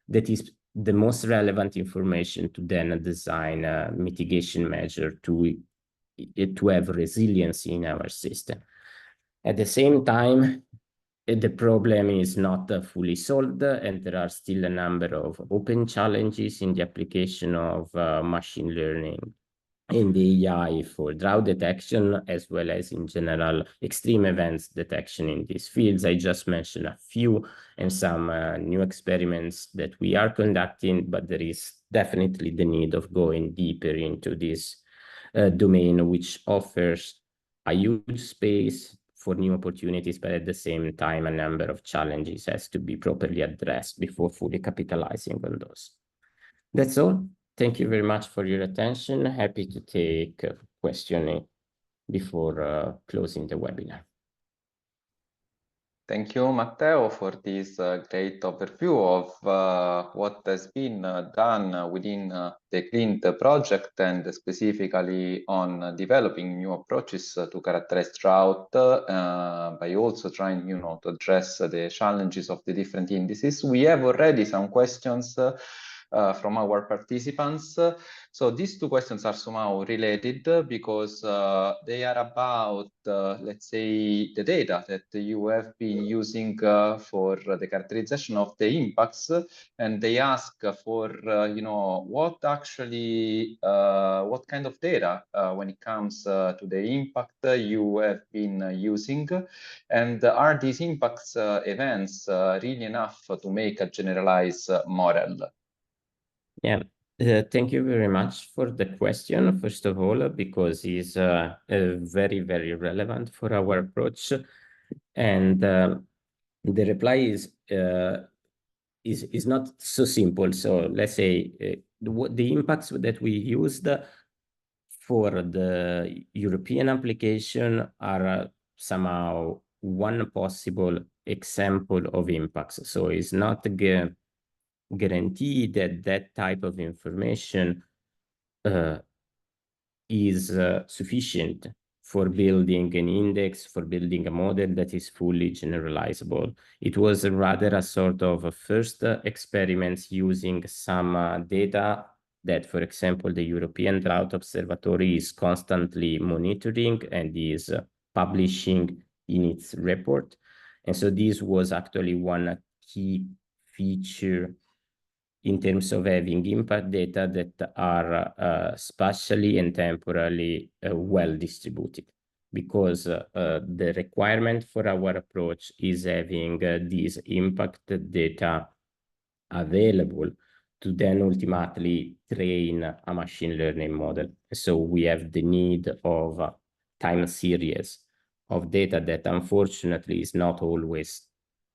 [SPEAKER 2] That is the most relevant information to then design a mitigation measure to have resiliency in our system. At the same time, the problem is not fully solved, and there are still a number of open challenges in the application of machine learning in the AI for drought detection, as well as in general extreme events detection in these fields. I just mentioned a few and some new experiments that we are conducting, but there is definitely the need of going deeper into this domain, which offers a huge space for new opportunities, but at the same time, a number of challenges has to be properly addressed before fully capitalizing on those. That's all. Thank you very much for your attention. Happy to take a question before closing the webinar.
[SPEAKER 1] Thank you, Matteo, for this great overview of what has been done within the CLINT project, and specifically on developing new approaches to characterize drought by also trying, to address the challenges of the different indices. We have already some questions from our participants. So these two questions are somehow related because they are about, let's say, the data that you have been using for the characterization of the impacts, and they ask for, what kind of data when it comes to the impact you have been using, and are these impacts events really enough to make a generalized model?
[SPEAKER 2] Yeah, thank you very much for the question, first of all, because it's very, very relevant for our approach. And the reply is not so simple. So let's say the impacts that we used for the European application are somehow one possible example of impacts. So it's not guarantee that that type of information is sufficient for building an index, for building a model that is fully generalizable. It was rather a sort of a first experiments using some data that, for example, the European Drought Observatory is constantly monitoring and is publishing in its report. And so this was actually one key feature in terms of having impact data that are spatially and temporally well distributed, because the requirement for our approach is having these impact data available to then ultimately train a machine learning model. So we have the need of a time series of data that unfortunately is not always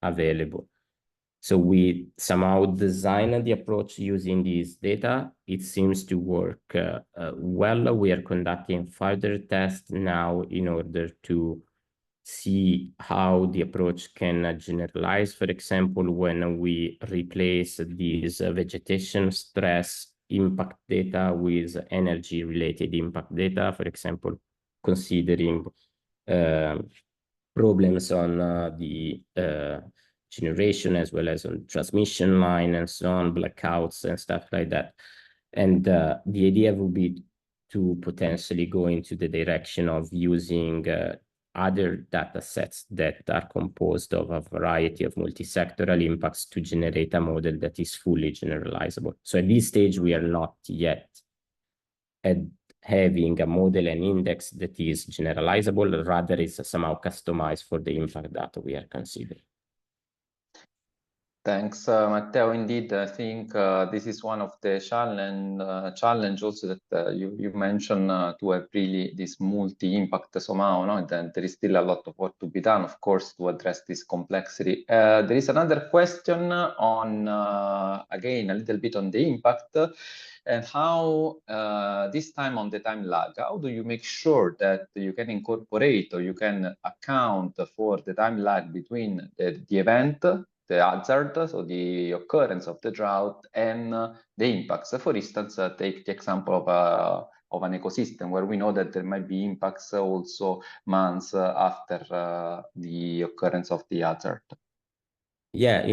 [SPEAKER 2] available. So we somehow designed the approach using these data. It seems to work well. We are conducting further tests now in order to see how the approach can generalize. For example, when we replace these vegetation stress impact data with energy-related impact data, for example, considering problems on the generation as well as on transmission line and so on, blackouts and stuff like that. And the idea would be to potentially go into the direction of using other data sets that are composed of a variety of multi-sectoral impacts to generate a model that is fully generalizable. So at this stage, we are not yet at having a model and index that is generalizable, rather is somehow customized for the impact data we are considering.
[SPEAKER 1] Thanks, Matteo. Indeed, I think this is one of the challenge also that you mentioned to have really this multi-impact somehow, no? And then there is still a lot of work to be done, of course, to address this complexity. There is another question on, again, a little bit on the impact and how this time on the time lag, how do you make sure that you can incorporate or you can account for the time lag between the event, the hazard, so the occurrence of the drought, and the impacts? For instance, take the example of an ecosystem where we know that there might be impacts also months after the occurrence of the hazard.
[SPEAKER 2] Yeah,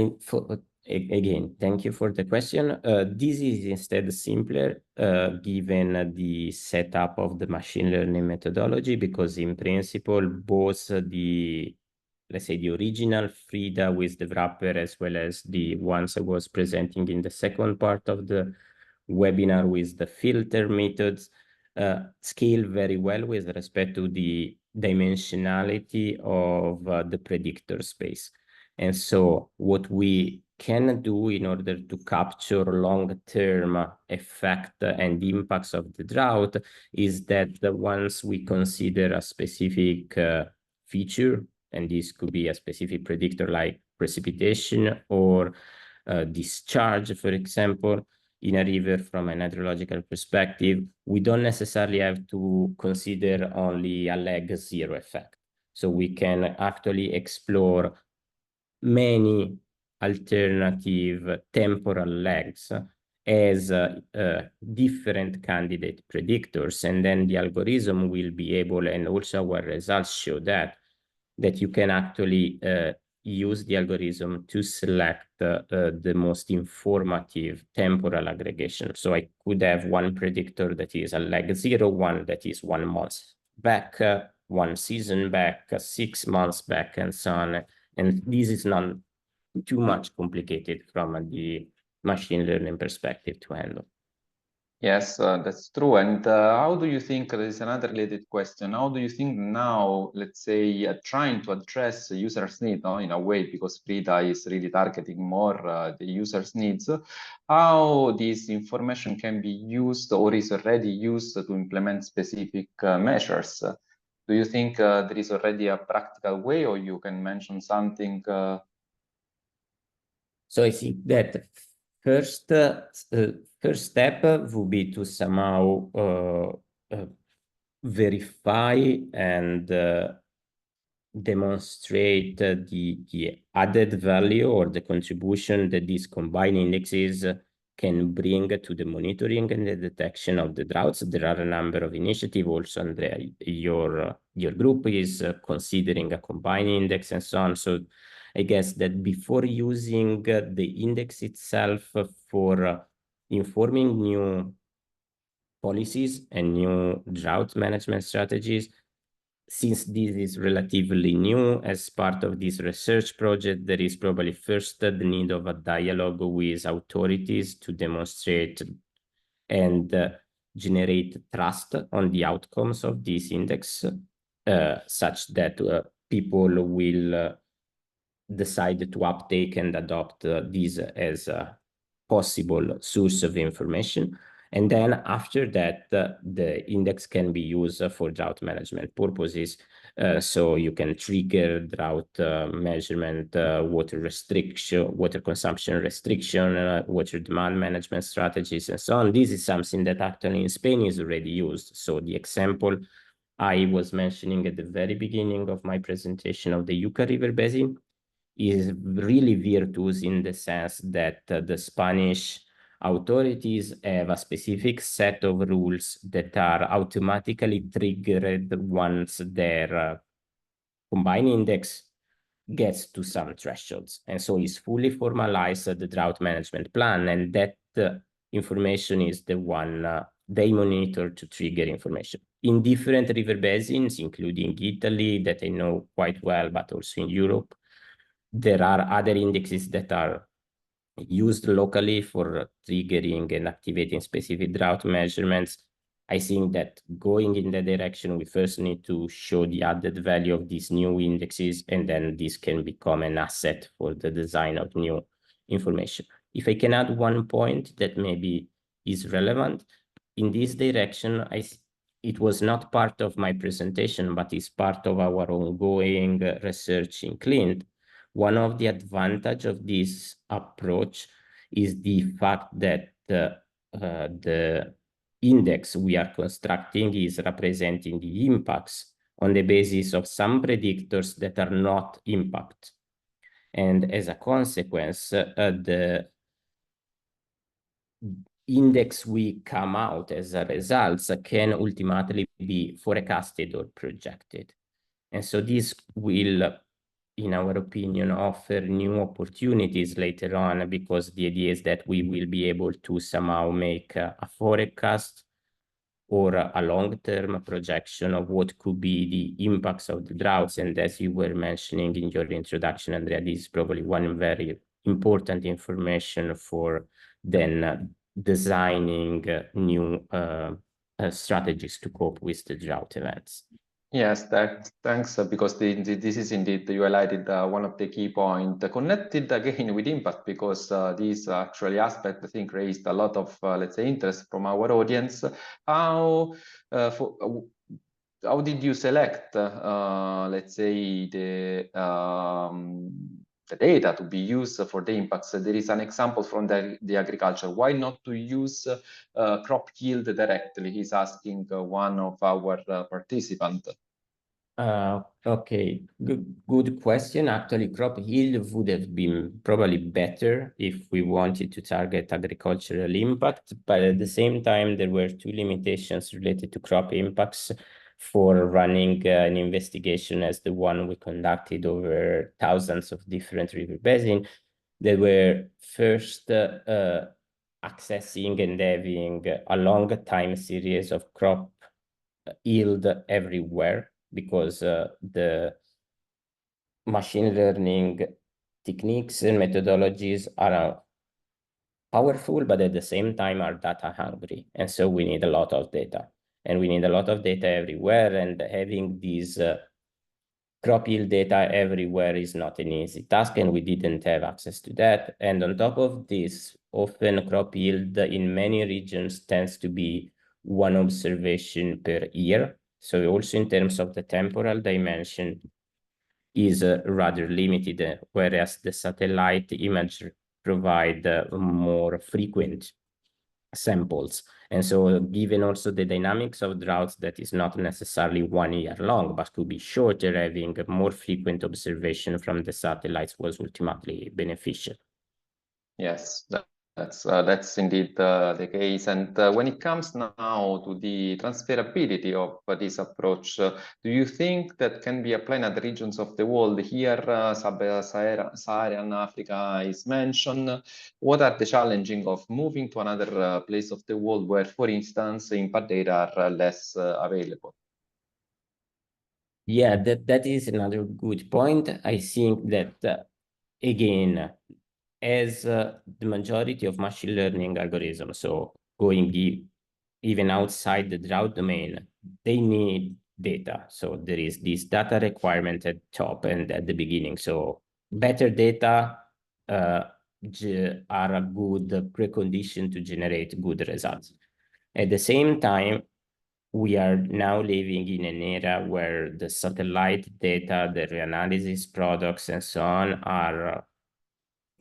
[SPEAKER 2] again, thank you for the question. This is instead simpler given the setup of the machine learning methodology, because in principle, both the, let's say, the original Frida with the wrapper as well as the ones I was presenting in the second part of the webinar with the filter methods scale very well with respect to the dimensionality of the predictor space. And so what we can do in order to capture long-term effect and impacts of the drought is that once we consider a specific feature, and this could be a specific predictor like precipitation or discharge, for example, in a river from an hydrological perspective, we don't necessarily have to consider only a lag zero effect. So we can actually explore many alternative temporal lags as different candidate predictors, and then the algorithm will be able, and also our results show that you can actually use the algorithm to select the most informative temporal aggregation. So I could have one predictor that is a lag zero, one that is 1 month back, 1 season back, 6 months back, and so on. And this is not too much complicated from the machine learning perspective to handle.
[SPEAKER 1] Yes, that's true. And how do you think, there is another related question, how do you think now, let's say, trying to address users' needs in a way, because Frida is really targeting more the users' needs, how this information can be used or is already used to implement specific measures? Do you think there is already a practical way, or you can mention something?
[SPEAKER 2] So I think that first step would be to somehow verify and demonstrate the added value or the contribution that these combined indexes can bring to the monitoring and the detection of the droughts. There are a number of initiatives also, Andrea, your group is considering a combined index and so on. So I guess that before using the index itself for informing new policies and new drought management strategies, since this is relatively new as part of this research project, there is probably first the need of a dialogue with authorities to demonstrate and generate trust on the outcomes of this index, such that people will decide to uptake and adopt this as a possible source of information. And then after that, the index can be used for drought management purposes. So you can trigger drought measurement, water restriction, water consumption restriction, water demand management strategies, and so on. This is something that actually in Spain is already used. So the example I was mentioning at the very beginning of my presentation of the Yucca River Basin is really virtuous in the sense that the Spanish authorities have a specific set of rules that are automatically triggered once their combined index gets to some thresholds. And so it's fully formalized the drought management plan, and that information is the one they monitor to trigger information. In different river basins, including Italy, that I know quite well, but also in Europe, there are other indexes that are used locally for triggering and activating specific drought measurements. I think that going in that direction, we first need to show the added value of these new indexes, and then this can become an asset for the design of new information. If I can add one point that maybe is relevant, in this direction, it was not part of my presentation, but is part of our ongoing research in CLINT. One of the advantages of this approach is the fact that the index we are constructing is representing the impacts on the basis of some predictors that are not impact. And as a consequence, the index we come out as a result can ultimately be forecasted or projected. And so this will, in our opinion, offer new opportunities later on, because the idea is that we will be able to somehow make a forecast or a long-term projection of what could be the impacts of the droughts. And as you were mentioning in your introduction, Andrea, this is probably one very important information for then designing new strategies to cope with the drought events.
[SPEAKER 1] Yes, thanks, because this is indeed, you highlighted one of the key points, connected again with impact, because this actually aspect, I think, raised a lot of, let's say, interest from our audience. How, how did you select, let's say, the data to be used for the impacts? There is an example from the agriculture. Why not to use crop yield directly? He's asking one of our participants.
[SPEAKER 2] Okay, good question. Actually, crop yield would have been probably better if we wanted to target agricultural impact, but at the same time, there were two limitations related to crop impacts for running an investigation as the one we conducted over thousands of different river basins. They were first accessing and having a long time series of crop yield everywhere, because the machine learning techniques and methodologies are powerful, but at the same time are data hungry. And so we need a lot of data. And we need a lot of data everywhere. And having these crop yield data everywhere is not an easy task, and we didn't have access to that. And on top of this, often crop yield in many regions tends to be one observation per year. So also in terms of the temporal dimension is rather limited, whereas the satellite image provide more frequent samples. And so given also the dynamics of droughts, that is not necessarily 1 year long, but could be shorter, having more frequent observation from the satellites was ultimately beneficial.
[SPEAKER 1] Yes, that's indeed the case. And when it comes now to the transferability of this approach, do you think that can be applied in other regions of the world? Here, Sub-Saharan Africa is mentioned. What are the challenges of moving to another place of the world where, for instance, impact data are less available?
[SPEAKER 2] Yeah, that is another good point. I think that, again, as the majority of machine learning algorithms, so going even outside the drought domain, they need data. So there is this data requirement at top and at the beginning. So better data are a good precondition to generate good results. At the same time, we are now living in an era where the satellite data, the reanalysis products, and so on are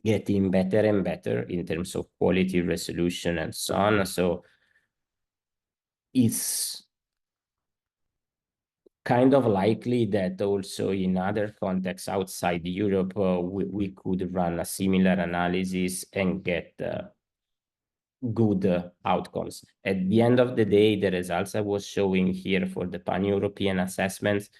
[SPEAKER 2] getting better and better in terms of quality, resolution, and so on. So it's kind of likely that also in other contexts outside Europe, we could run a similar analysis and get good outcomes. At the end of the day, the results I was showing here for the pan-European assessments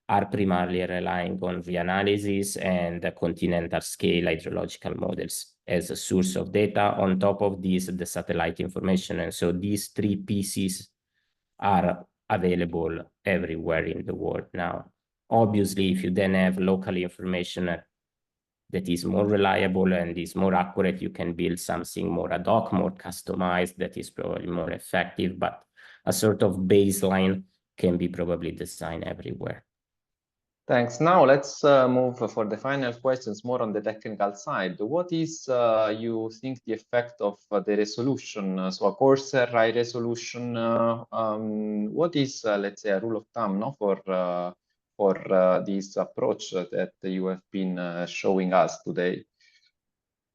[SPEAKER 2] are primarily relying on reanalysis and the continental scale hydrological models as a source of data. On top of this, the satellite information. And so these three pieces are available everywhere in the world now. Obviously, if you then have local information that is more reliable and is more accurate, you can build something more ad hoc, more customized, that is probably more effective, but a sort of baseline can be probably designed everywhere.
[SPEAKER 1] Thanks. Now let's move for the final questions more on the technical side. What is, you think, the effect of the resolution? So a coarser high resolution, what is, let's say, a rule of thumb, no, for this approach that you have been showing us today?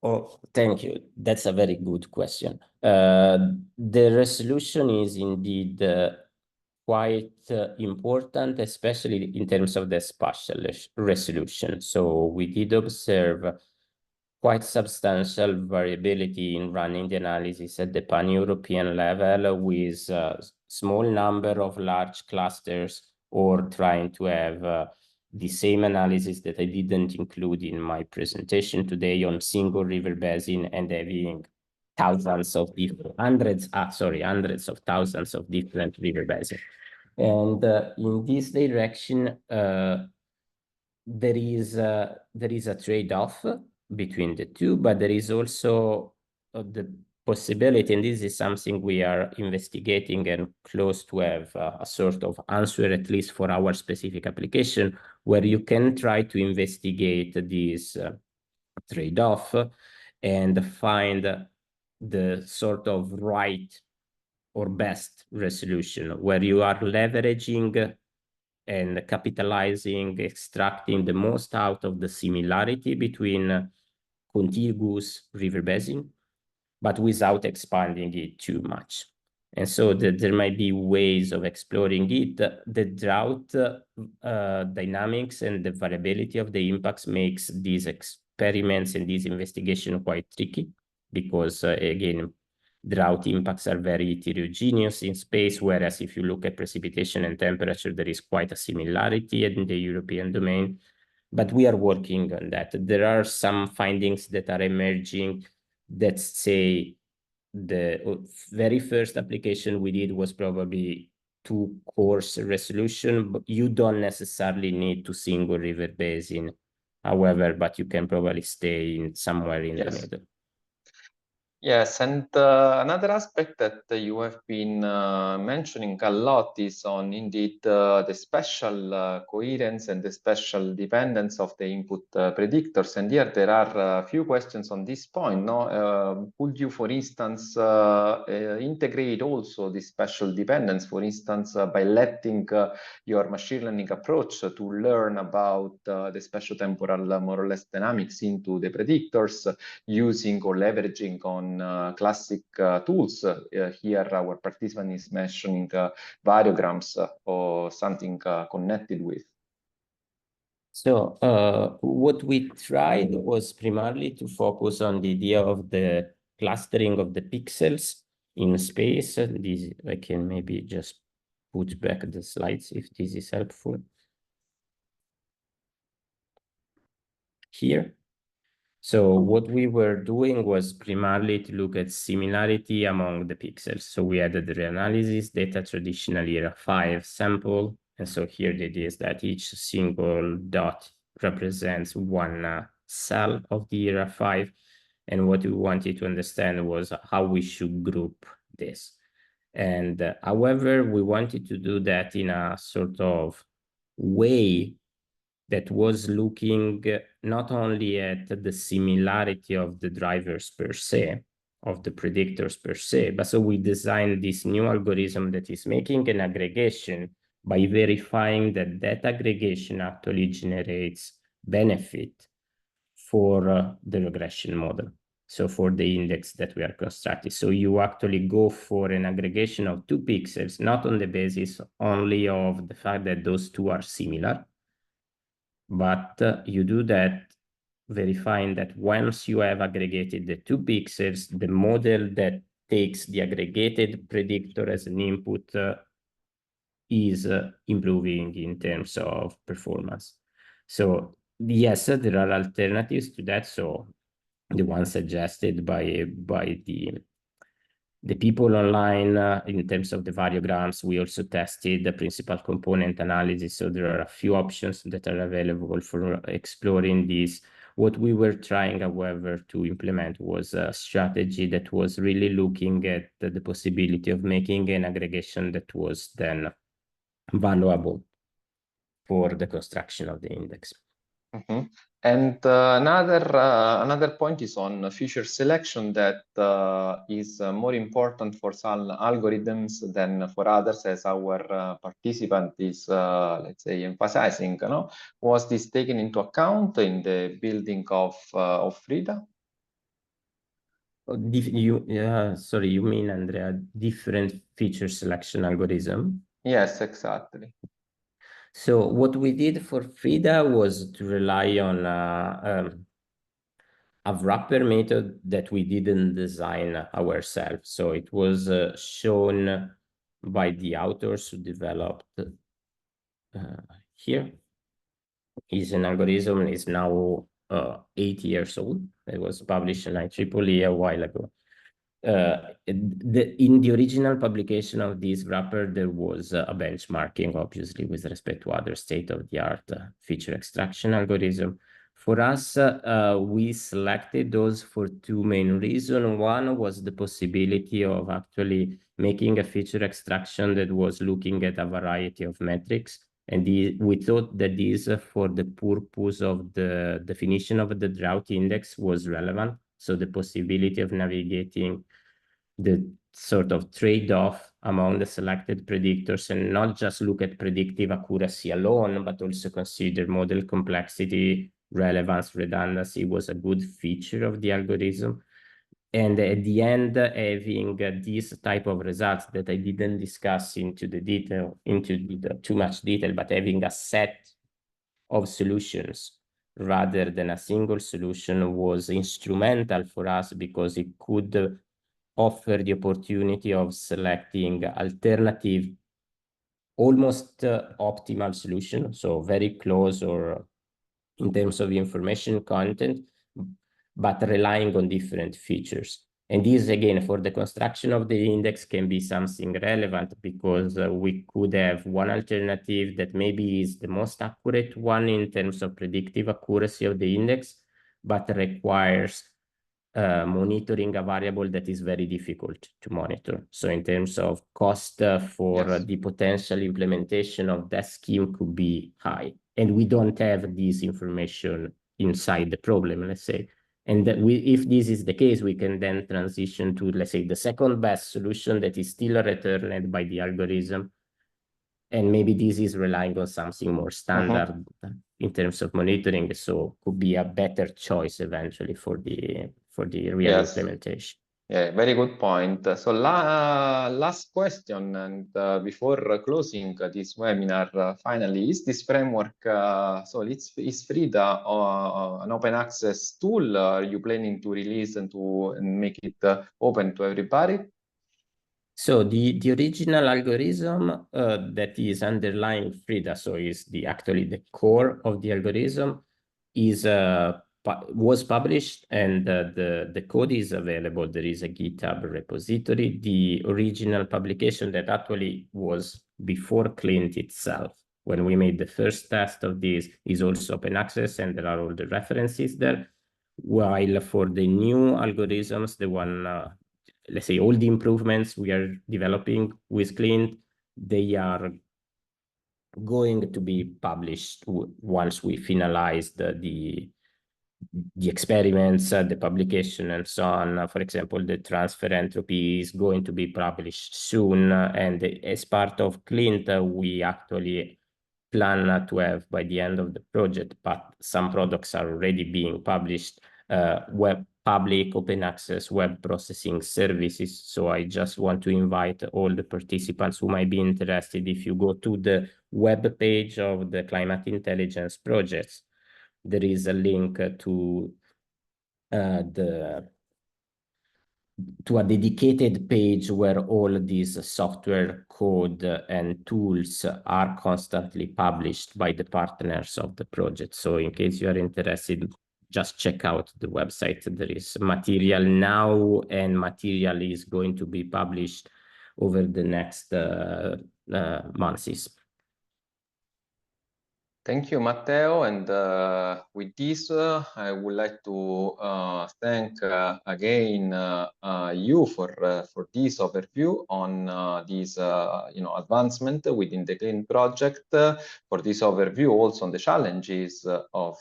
[SPEAKER 2] Oh, thank you. That's a very good question. The resolution is indeed quite important, especially in terms of the spatial resolution. So we did observe quite substantial variability in running the analysis at the pan-European level with a small number of large clusters, or trying to have the same analysis that I didn't include in my presentation today on single river basin and having hundreds of thousands of different river basins. And in this direction, there is a trade-off between the two, but there is also the possibility, and this is something we are investigating and close to have a sort of answer, at least for our specific application, where you can try to investigate this trade-off and find the sort of right or best resolution, where you are leveraging and capitalizing, extracting the most out of the similarity between contiguous river basin, but without expanding it too much. And so there might be ways of exploring it. The drought dynamics and the variability of the impacts makes these experiments and these investigations quite tricky, because again, drought impacts are very heterogeneous in space, whereas if you look at precipitation and temperature, there is quite a similarity in the European domain. But we are working on that. There are some findings that are emerging that say the very first application we did was probably to coarse resolution, but you don't necessarily need to single river basin, however, but you can probably stay in somewhere in the middle.
[SPEAKER 1] Yes, and another aspect that you have been mentioning a lot is on indeed the spatial coherence and the spatial dependence of the input predictors. And here there are a few questions on this point. No, could you, for instance, integrate also the spatial dependence, for instance, by letting your machine learning approach to learn about the spatio-temporal more or less dynamics into the predictors, using or leveraging on classic tools. Here our participant is mentioning variograms or something connected with.
[SPEAKER 2] So what we tried was primarily to focus on the idea of the clustering of the pixels in space. This, I can maybe just put back the slides if this is helpful. Here. So what we were doing was primarily to look at similarity among the pixels. So we added the reanalysis data, traditionally era 5 sample. And so here the idea is that each single dot represents one cell of the era 5. And what we wanted to understand was how we should group this. And however, we wanted to do that in a sort of way that was looking not only at the similarity of the drivers per se, of the predictors per se, but so we designed this new algorithm that is making an aggregation by verifying that that aggregation actually generates benefit for the regression model. So for the index that we are constructing. So you actually go for an aggregation of 2 pixels, not on the basis only of the fact that those two are similar, but you do that verifying that once you have aggregated the 2 pixels, the model that takes the aggregated predictor as an input is improving in terms of performance. So yes, there are alternatives to that. So the one suggested by the people online in terms of the variograms, we also tested the principal component analysis. So there are a few options that are available for exploring this. What we were trying, however, to implement was a strategy that was really looking at the possibility of making an aggregation that was then valuable for the construction of the index.
[SPEAKER 1] Mm-hmm. And another point is on feature selection that is more important for some algorithms than for others, as our participant is, let's say, emphasizing. No? Was this taken into account in the building of FRIDA?
[SPEAKER 2] Sorry, you mean, Andrea, different feature selection algorithm?
[SPEAKER 1] Yes, exactly.
[SPEAKER 2] So what we did for FRIDA was to rely on a wrapper method that we didn't design ourselves. So it was shown by the authors who developed here. Is an algorithm, is now 8 years old. It was published in IEEE a while ago. In the original publication of this wrapper, there was a benchmarking, obviously, with respect to other state-of-the-art feature extraction algorithm. For us, we selected those for 2 main reasons. One was the possibility of actually making a feature extraction that was looking at a variety of metrics. And we thought that this, for the purpose of the definition of the drought index, was relevant. So the possibility of navigating the sort of trade-off among the selected predictors and not just look at predictive accuracy alone, but also consider model complexity, relevance, redundancy was a good feature of the algorithm. And at the end, having this type of results that I didn't discuss into too much detail, but having a set of solutions rather than a single solution was instrumental for us because it could offer the opportunity of selecting alternative, almost optimal solution, so very close or in terms of information content, but relying on different features. And this, again, for the construction of the index can be something relevant because we could have one alternative that maybe is the most accurate one in terms of predictive accuracy of the index, but requires monitoring a variable that is very difficult to monitor. So in terms of cost for the potential implementation of that scheme could be high. And we don't have this information inside the problem, let's say. And that if this is the case, we can then transition to, let's say, the second best solution that is still returned by the algorithm. And maybe this is relying on something more standard in terms of monitoring, so could be a better choice eventually for the real implementation.
[SPEAKER 1] Yeah, very good point. So last question, and before closing this webinar, finally, is this framework, so is Frida an open access tool? Are you planning to release and make it open to everybody?
[SPEAKER 2] So the original algorithm that is underlying Frida, so is actually the core of the algorithm, was published, and the code is available. There is a GitHub repository. The original publication that actually was before CLINT itself, when we made the first test of this, is also open access, and there are all the references there. While for the new algorithms, the one, let's say, all the improvements we are developing with CLINT, they are going to be published once we finalize the experiments, the publication, and so on. For example, the transfer entropy is going to be published soon, and as part of CLINT, we actually plan to have by the end of the project, but some products are already being published, public open access web processing services. So I just want to invite all the participants who might be interested. If you go to the web page of the climate intelligence projects, there is a link to a dedicated page where all these software code and tools are constantly published by the partners of the project. So in case you are interested, just check out the website. There is material now, and material is going to be published over the next months.
[SPEAKER 1] Thank you, Matteo. And with this, I would like to thank again you for this overview on this advancement within the CLINT project, for this overview also on the challenges of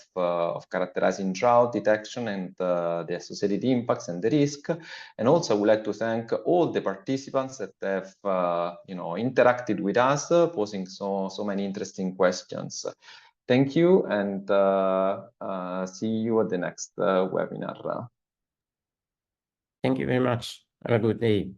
[SPEAKER 1] characterizing drought detection and the associated impacts and the risk. And also, I would like to thank all the participants that have interacted with us, posing so many interesting questions. Thank you, and see you at the next webinar.
[SPEAKER 2] Thank you very much. Have a good day.